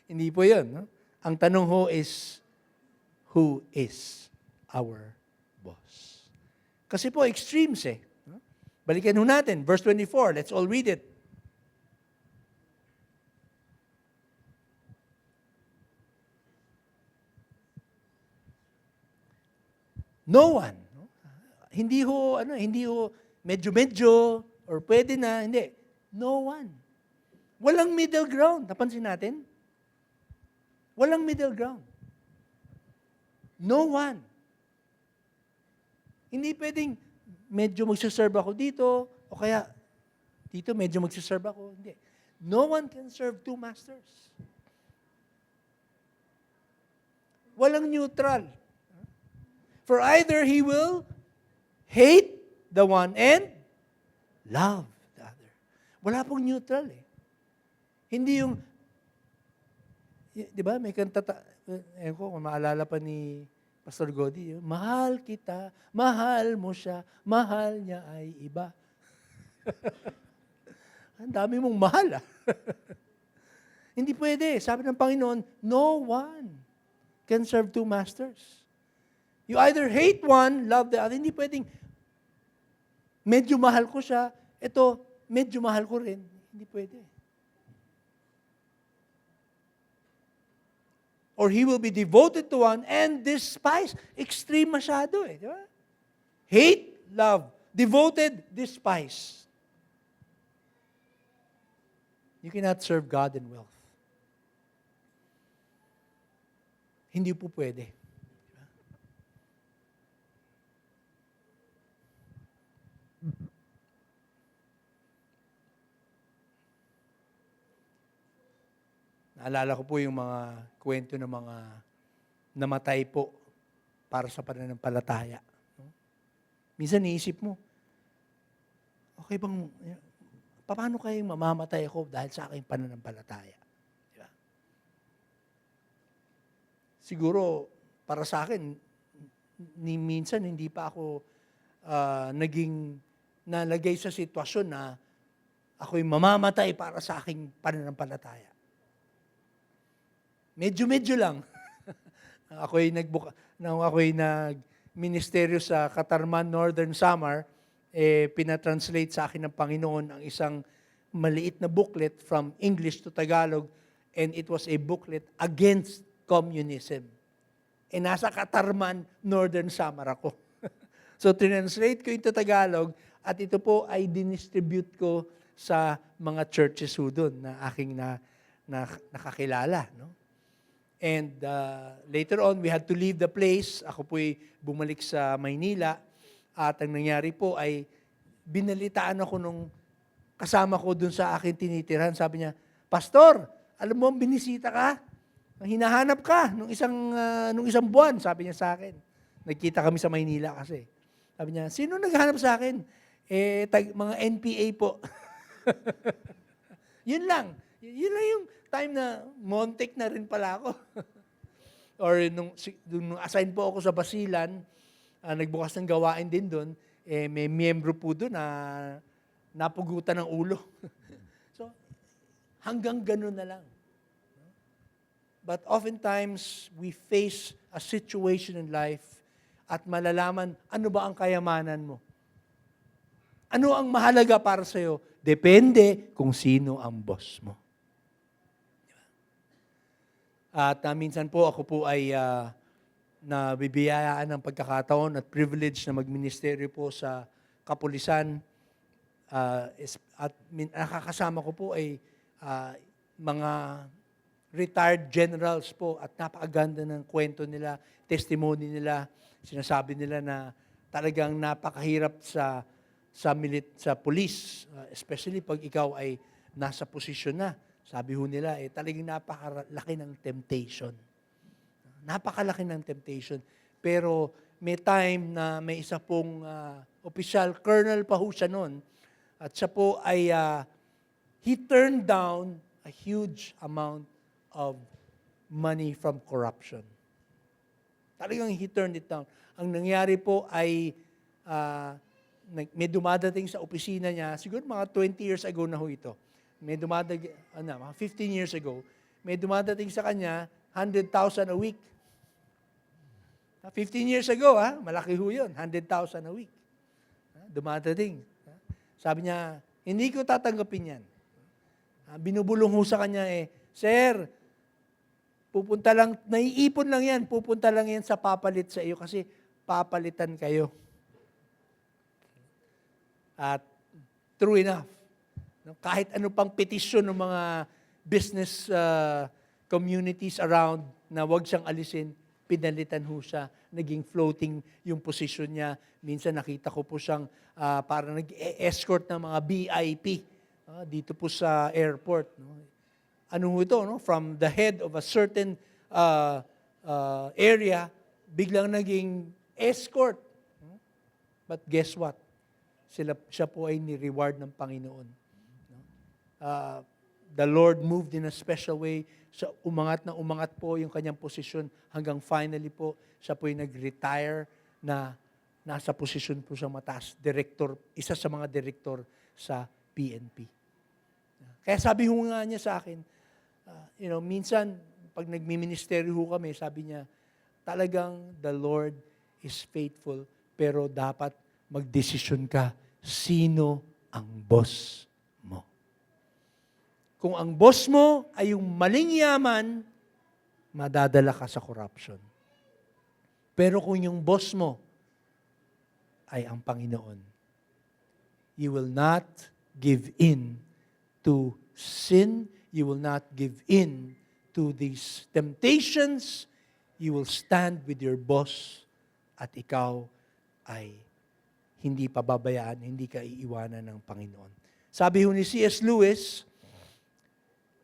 Hindi po yun. No? Ang tanong ho is, who is our boss? Kasi po, extremes eh. No? Balikan ho natin, verse 24. Let's all read it. No one. No? Hindi ho medyo-medyo or pwede na, hindi. No one. Walang middle ground. Napansin natin? Walang middle ground. No one. Hindi pwedeng medyo magsaserve ako dito o kaya dito medyo magsaserve ako. Hindi. No one can serve two masters. Walang neutral. For either he will hate the one and love the other. Wala pong neutral eh. Hindi yung, di ba, may kanta, kung maalala pa ni Pastor Godi, mahal kita, mahal mo siya, mahal niya ay iba. Ang dami mong mahal ah. Hindi pwede. Sabi ng Panginoon, no one can serve two masters. You either hate one, love the other. Hindi pwedeng, medyo mahal ko siya, ito, medyo mahal ko rin. Hindi pwede. Or he will be devoted to one and despise. Extreme masyado eh. Di ba? Hate, love. Devoted, despise. You cannot serve God and wealth. Hindi po pwede. Diba? Naalala ko po yung mga kwento ng mga namatay po para sa pananampalataya. No? Minsan niisip mo, okay bang, paano kayang mamamatay ako dahil sa aking pananampalataya? Di ba? Siguro, para sa akin, minsan hindi pa ako naging nalagay sa sitwasyon na ako'y mamamatay para sa aking pananampalataya. Medyo-medyo lang. ako'y nag-ministeryo sa Katarman, Northern Samar, pinatranslate sa akin ng Panginoon ang isang maliit na booklet from English to Tagalog, and it was a booklet against communism. Nasa Katarman, Northern Samar ako. So, translate ko into Tagalog, at ito po ay dinistribute ko sa mga churches ho doon na aking nakakilala. No? And later on, we had to leave the place. Ako po'y bumalik sa Maynila, at ang nangyari po ay binalitaan ako nung kasama ko doon sa aking tinitirahan. Sabi niya, Pastor, alam mo, binisita ka? Hinahanap ka nung isang buwan, sabi niya sa akin. Nagkita kami sa Maynila kasi. Sabi niya, sino naghanap sa akin? Mga NPA po. Yun lang. Yun lang yung time na montek na rin pala ako. Or nung assign po ako sa Basilan, nagbukas ng gawain din doon, may miyembro po doon na napugutan ng ulo. So, hanggang ganun na lang. But oftentimes, we face a situation in life at malalaman, ano ba ang kayamanan mo? Ano ang mahalaga para sa'yo? Depende kung sino ang boss mo. At minsan po, ako po ay nabibiyayaan ng pagkakataon at privilege na magministeryo po sa kapulisan. At nakakasama ko po ay mga retired generals po, at napakaganda ng kwento nila, testimony nila. Sinasabi nila na talagang napakahirap sa police, especially pag ikaw ay nasa posisyon na. Sabi ho nila, talagang napakalaki ng temptation. Napakalaki ng temptation. Pero may time na may isa pong official, colonel pa ho siya noon, at siya po ay, he turned down a huge amount of money from corruption. Talagang he turned it down. Ang nangyari po ay may dumadating sa opisina niya, siguro mga 20 years ago na ho ito. May dumadating, mga 15 years ago, may dumadating sa kanya 100,000 a week. 15 years ago, malaki ho yun, 100,000 a week. Dumadating. Sabi niya, hindi ko tatanggapin yan. Binubulong ho sa kanya, Sir, pupunta lang, naiipon lang yan, pupunta lang yan sa papalit sa iyo kasi papalitan kayo. At true enough, kahit ano pang petisyon ng mga business communities around na wag siyang alisin, pinalitan ho siya, naging floating yung position niya. Minsan nakita ko po siyang parang nag-escort ng mga VIP dito po sa airport. Ano ito, no? From the head of a certain area, biglang naging escort. But guess what? Siya po ay ni-reward ng Panginoon. The Lord moved in a special way. So, umangat po yung kanyang posisyon hanggang finally po, siya po ay nag-retire na nasa posisyon po siyang mataas. Director, isa sa mga director sa PNP. Kaya sabi ho nga niya sa akin, minsan, pag nagmi-ministeryo ho kami, sabi niya, talagang the Lord is faithful, pero dapat magdesisyon ka, sino ang boss mo. Kung ang boss mo ay yung maling yaman, madadala ka sa corruption. Pero kung yung boss mo ay ang Panginoon, you will not give in to sin. You will not give in to these temptations. You will stand with your boss at ikaw ay hindi pababayaan, hindi ka iiwanan ng Panginoon. Sabi ho ni C.S. Lewis,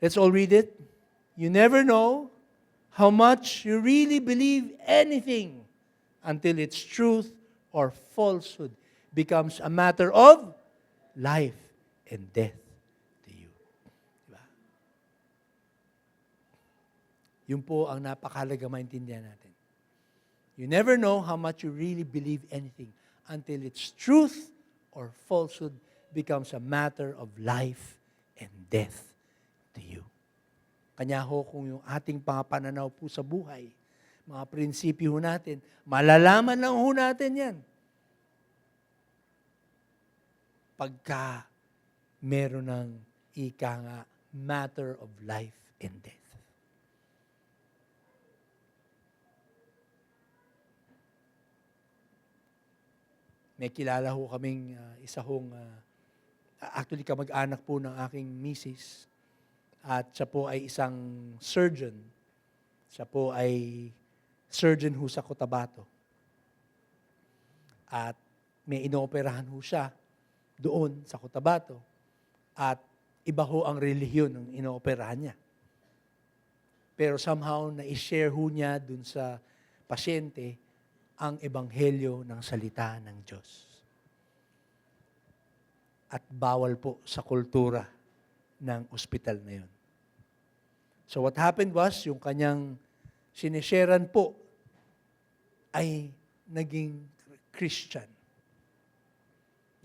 let's all read it. You never know how much you really believe anything until its truth or falsehood becomes a matter of life and death to you. Diba? Yun po ang napakahalaga maintindihan natin. You never know how much you really believe anything until its truth or falsehood becomes a matter of life and death to you. Kanya ho kung yung ating pananaw po sa buhay, mga prinsipyo ho natin, malalaman lang ho natin yan. Pagka meron ng ika nga, matter of life and death. May kilala ho kaming isa hong, actually kamag-anak po ng aking misis. At siya po ay isang surgeon. Siya po ay surgeon ho sa Cotabato. At may inooperahan ho siya doon sa Cotabato. At iba ho ang relihiyon ng inooperahan niya. Pero somehow na-share ho niya dun sa pasyente ang ebanghelyo ng salita ng Diyos. At bawal po sa kultura ng ospital na yun. So what happened was, yung kanyang sinesharean po ay naging Christian.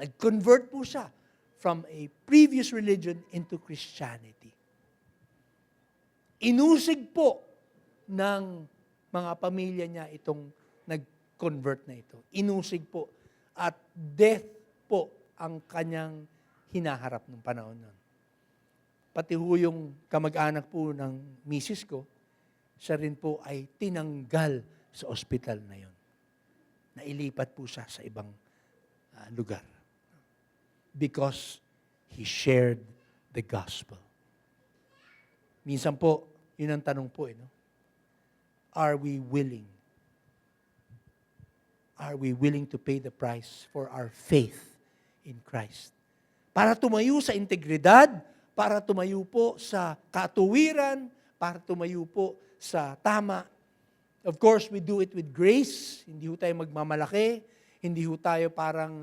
Nag-convert po siya from a previous religion into Christianity. Inusig po ng mga pamilya niya itong nag-convert na ito. Inusig po. At death po ang kanyang hinaharap ng panahon nun. Pati ho yung kamag-anak po ng misis ko, siya rin po ay tinanggal sa ospital na yon. Nailipat po siya sa ibang lugar. Because he shared the gospel. Minsan po, yun ang tanong po, no? Are we willing? Are we willing to pay the price for our faith in Christ? Para tumayo sa integridad, para tumayo po sa katuwiran, para tumayo po sa tama. Of course, we do it with grace. Hindi ho tayo magmamalaki. Hindi ho tayo parang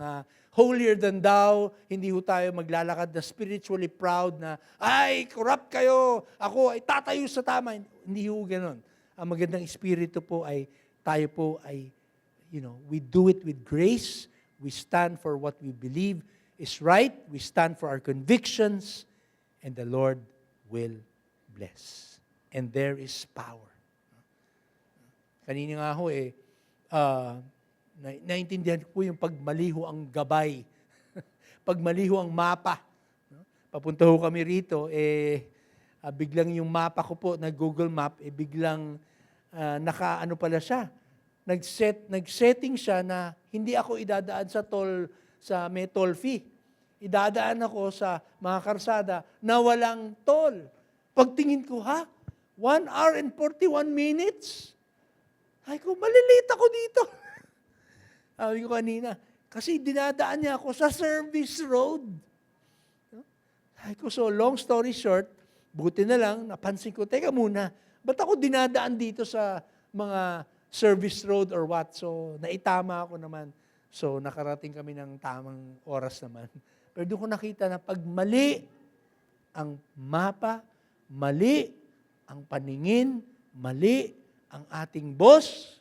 holier than thou. Hindi ho tayo maglalakad na spiritually proud na, ay, corrupt kayo. Ako ay tatayo sa tama. Hindi ho ganon. Ang magandang espiritu po ay, tayo po ay, we do it with grace. We stand for what we believe is right. We stand for our convictions. And the Lord will bless. And there is power. Kanina nga ho naintindihan ko po yung pagmaliho ang gabay. Pagmaliho ang mapa. Papunta ho kami rito, biglang yung mapa ko po na Google Map, biglang nakaano pala siya. Nag-setting siya na hindi ako idadaan sa may toll fee. Idadaan ako sa mga karsada na walang toll. Pagtingin ko, 1 hour and 41 minutes? Ay ko, malilita ko dito. Sabi ko kanina, kasi dinadaan niya ako sa service road. Ay ko, so long story short, buti na lang, napansin ko, teka muna, ba't ako dinadaan dito sa mga service road or what? So, naitama ako naman. So, nakarating kami ng tamang oras naman. Pero doon ko nakita na pag mali ang mapa, mali ang paningin, mali ang ating boss,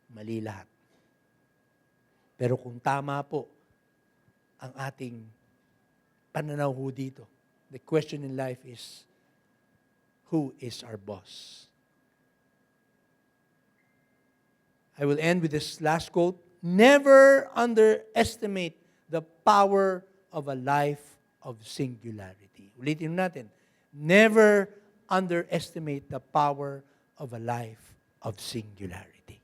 mali lahat. Pero kung tama po ang ating pananaw ho dito, the question in life is, who is our boss? I will end with this last quote. Never underestimate the power of a life of singularity. Ulitin natin. Never underestimate the power of a life of singularity.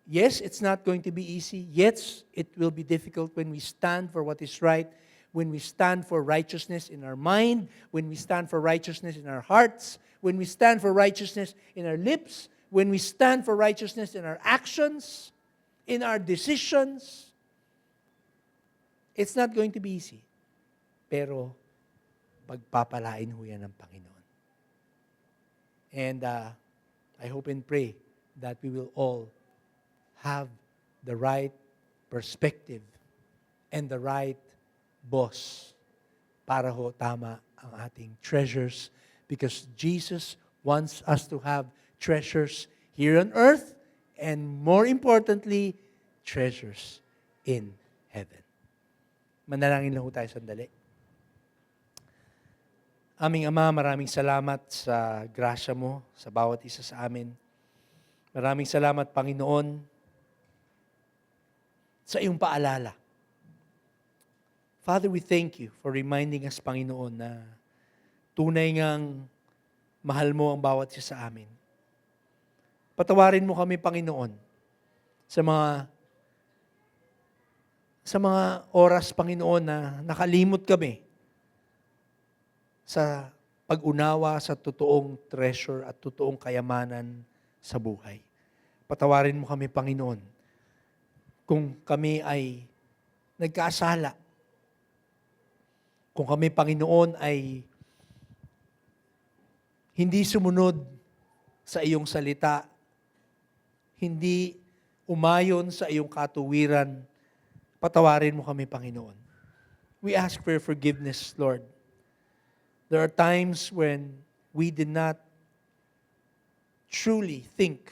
Yes, it's not going to be easy. Yes, it will be difficult when we stand for what is right, when we stand for righteousness in our mind, when we stand for righteousness in our hearts, when we stand for righteousness in our lips, when we stand for righteousness in our actions, in our decisions. It's not going to be easy. Pero, pagpapalain ho yan ng Panginoon. And I hope and pray that we will all have the right perspective and the right boss para ho tama ang ating treasures, because Jesus wants us to have treasures here on earth and more importantly, treasures in heaven. Manalangin lang ho tayo sandali. Aming Ama, maraming salamat sa grasya mo sa bawat isa sa amin. Maraming salamat, Panginoon, sa iyong paalala. Father, we thank you for reminding us, Panginoon, na tunay ngang mahal mo ang bawat isa sa amin. Patawarin mo kami, Panginoon, sa mga oras, Panginoon, na nakalimot kami sa pag-unawa sa totoong treasure at totoong kayamanan sa buhay. Patawarin mo kami, Panginoon, kung kami ay nagkasala. Kung kami, Panginoon, ay hindi sumunod sa iyong salita, hindi umayon sa iyong katuwiran, patawarin mo kami, Panginoon. We ask for your forgiveness, Lord. There are times when we did not truly think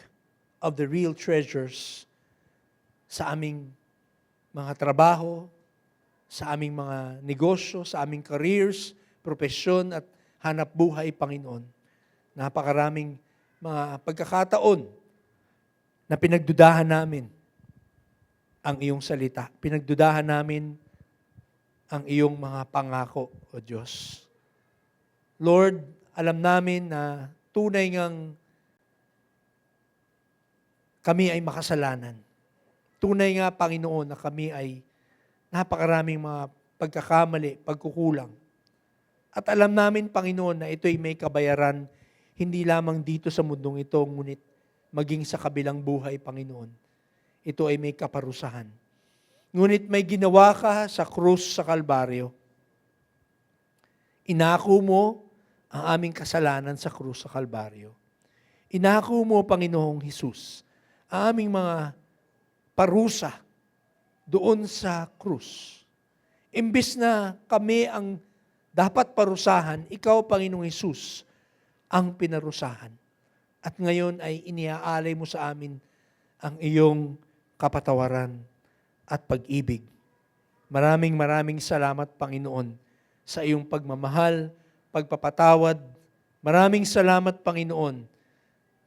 of the real treasures sa aming mga trabaho, sa aming mga negosyo, sa aming careers, profesyon at hanap buhay, Panginoon. Napakaraming mga pagkakataon na pinagdudahan namin ang iyong salita. Pinagdudahan namin ang iyong mga pangako, O Diyos. Lord, alam namin na tunay ngang kami ay makasalanan. Tunay nga, Panginoon, na kami ay napakaraming mga pagkakamali, pagkukulang. At alam namin, Panginoon, na ito'y may kabayaran, hindi lamang dito sa mundong ito, ngunit maging sa kabilang buhay, Panginoon. Ito ay may kaparusahan. Ngunit may ginawa ka sa krus sa Kalbaryo. Inako mo ang aming kasalanan sa krus sa Kalbaryo. Inako mo, Panginoong Hesus, ang aming mga parusa doon sa krus. Imbis na kami ang dapat parusahan, ikaw, Panginoong Hesus, ang pinarusahan. At ngayon ay iniaalay mo sa amin ang iyong kapatawaran at pag-ibig. Maraming salamat, Panginoon, sa iyong pagmamahal, pagpapatawad. Maraming salamat, Panginoon,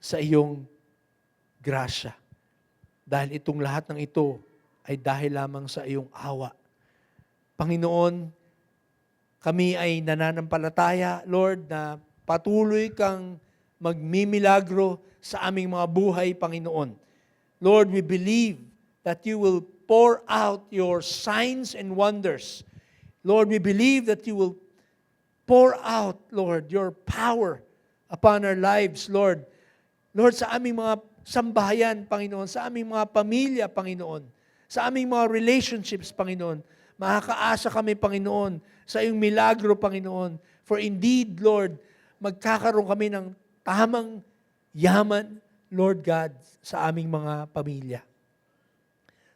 sa iyong grasya. Dahil itong lahat ng ito ay dahil lamang sa iyong awa. Panginoon, kami ay nananampalataya, Lord, na patuloy kang magmimilagro sa aming mga buhay, Panginoon. Lord, we believe that you will pour out your signs and wonders. Lord, we believe that you will pour out, Lord, your power upon our lives, Lord. Lord, sa aming mga sambahayan, Panginoon, sa aming mga pamilya, Panginoon, sa aming mga relationships, Panginoon, makakaasa kami, Panginoon, sa iyong milagro, Panginoon. For indeed, Lord, magkakaroon kami ng tamang yaman, Lord God, sa aming mga pamilya.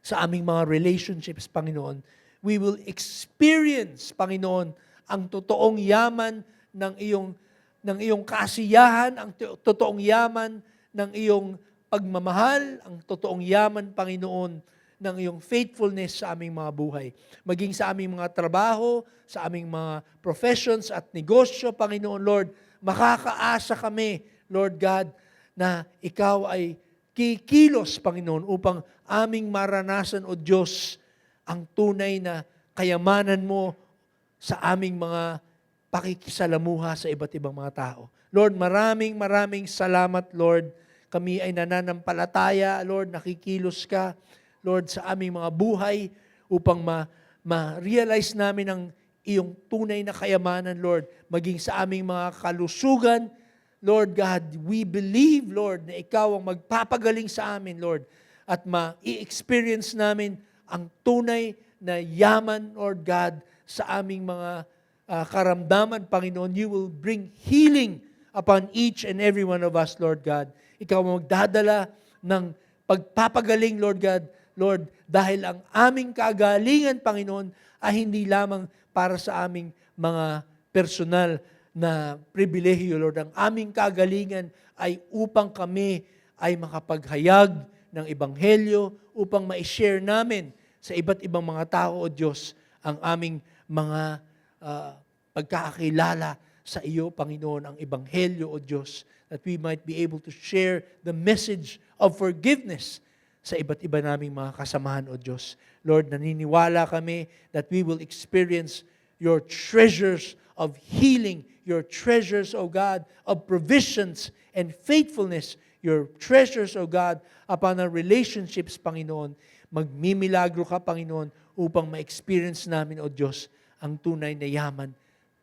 Sa aming mga relationships, Panginoon, we will experience, Panginoon, ang totoong yaman ng iyong kasiyahan, ang totoong yaman ng iyong pagmamahal, ang totoong yaman, Panginoon, ng iyong faithfulness sa aming mga buhay. Maging sa aming mga trabaho, sa aming mga professions at negosyo, Panginoon, Lord, makakaasa kami, Lord God, na ikaw ay kikilos, Panginoon, upang aming maranasan, O Diyos, ang tunay na kayamanan mo sa aming mga pakikisalamuha sa iba't ibang mga tao. Lord, maraming salamat, Lord. Kami ay nananampalataya, Lord, nakikilos ka, Lord, sa aming mga buhay upang ma-realize namin ang iyong tunay na kayamanan, Lord, maging sa aming mga kalusugan. Lord God, we believe, Lord, na ikaw ang magpapagaling sa amin, Lord, at ma-experience namin ang tunay na yaman, Lord God, sa aming mga karamdaman, Panginoon. You will bring healing upon each and every one of us, Lord God. Ikaw ang magdadala ng pagpapagaling, Lord God. Lord, dahil ang aming kagalingan, Panginoon, ay hindi lamang para sa aming mga personal na pribilehiyo, Lord. Ang aming kagalingan ay upang kami ay makapaghayag ng Ebanghelyo, upang ma-share namin sa iba't ibang mga tao, O Diyos, ang aming mga pagkakakilala sa iyo, Panginoon, ang Ebanghelyo, O Diyos, that we might be able to share the message of forgiveness sa iba't iba naming mga kasamahan, O Diyos. Lord, naniniwala kami that we will experience your treasures of healing, your treasures, O God, of provisions and faithfulness, your treasures, O God, upon our relationships, Panginoon. Magmimilagro ka, Panginoon, upang ma-experience namin, O Diyos, ang tunay na yaman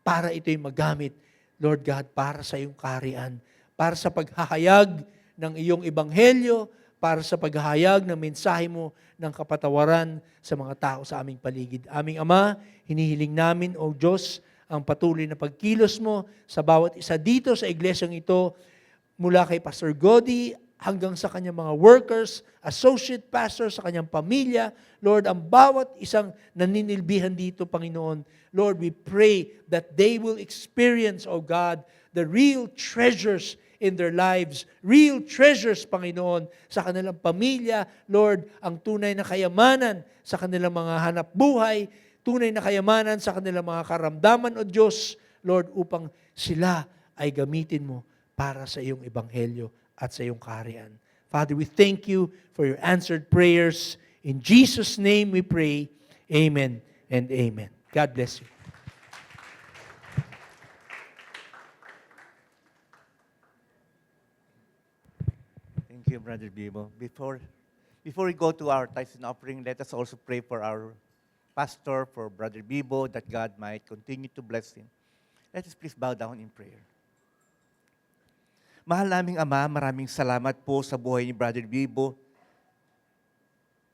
para ito'y magamit, Lord God, para sa iyong kaharian, para sa paghahayag ng iyong ebanghelyo, para sa paghahayag ng mensahe mo ng kapatawaran sa mga tao sa aming paligid. Aming Ama, hinihiling namin, O Diyos, ang patuloy na pagkilos mo sa bawat isa dito sa iglesyang ito, mula kay Pastor Gody hanggang sa kanyang mga workers, associate pastor, sa kanyang pamilya. Lord, ang bawat isang naninilbihan dito, Panginoon, Lord, we pray that they will experience, O God, the real treasures in their lives, real treasures, Panginoon, sa kanilang pamilya. Lord, ang tunay na kayamanan sa kanilang mga hanap buhay, tunay na kayamanan sa kanilang mga karamdaman, O Diyos, Lord, upang sila ay gamitin mo para sa iyong ebanghelyo at sa iyong kaharian. Father, we thank you for your answered prayers. In Jesus' name we pray. Amen and amen. God bless you. Thank you, Brother Bibo. Before we go to our tithes and offering, let us also pray for our pastor, for Brother Bibo, that God might continue to bless him. Let us please bow down in prayer. Mahal naming Ama, maraming salamat po sa buhay ni Brother Bibo,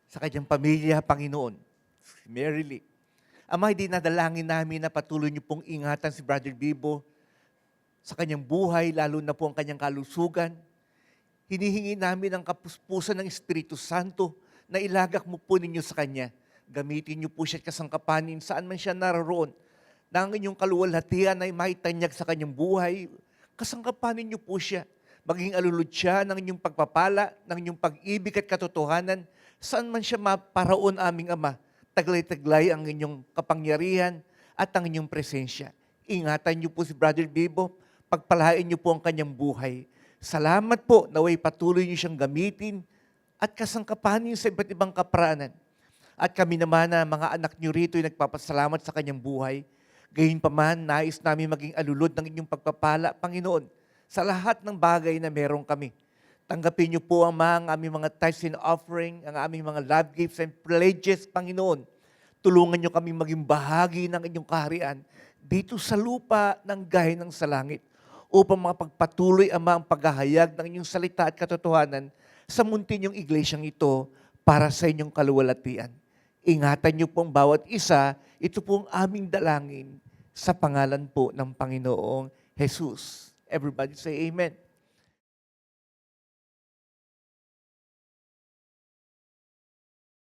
sa kanyang pamilya, Panginoon, si Mary Lee. Ama, dinadalangin namin na patuloy niyo pong ingatan si Brother Bibo sa kanyang buhay, lalo na po ang kanyang kalusugan. Hinihingi namin ang kapuspusan ng Espiritu Santo na ilagak mo po ninyo sa kanya. Gamitin niyo po siya at kasangkapanin saan man siya naroon, na ang inyong kaluwalhatian ay maitanyag sa kanyang buhay. Kasangkapanin niyo po siya. Maging alulod siya ng inyong pagpapala, ng inyong pag-ibig at katotohanan, saan man siya maparaon, aming Ama. Taglay-taglay ang inyong kapangyarihan at ang inyong presensya. Ingatan niyo po si Brother Bibo, pagpalain niyo po ang kanyang buhay. Salamat po na way patuloy niyo siyang gamitin at kasangkapanin sa iba't ibang kapraanan. At kami naman na mga anak niyo rito ay nagpapasalamat sa kanyang buhay. Gayunpaman, nais namin maging alulod ng inyong pagpapala, Panginoon, sa lahat ng bagay na meron kami. Tanggapin niyo po ang aming mga tithes and offering, ang aming mga love gifts and pledges, Panginoon. Tulungan niyo kami maging bahagi ng inyong kaharian dito sa lupa ng gaya ng sa langit, upang mapagpatuloy, Ama, ang paghahayag ng inyong salita at katotohanan sa munti niyong iglesyang ito para sa inyong kaluwalhatian. Ingatan niyo pong bawat isa. Ito pong aming dalangin sa pangalan po ng Panginoong Jesus. Everybody say amen.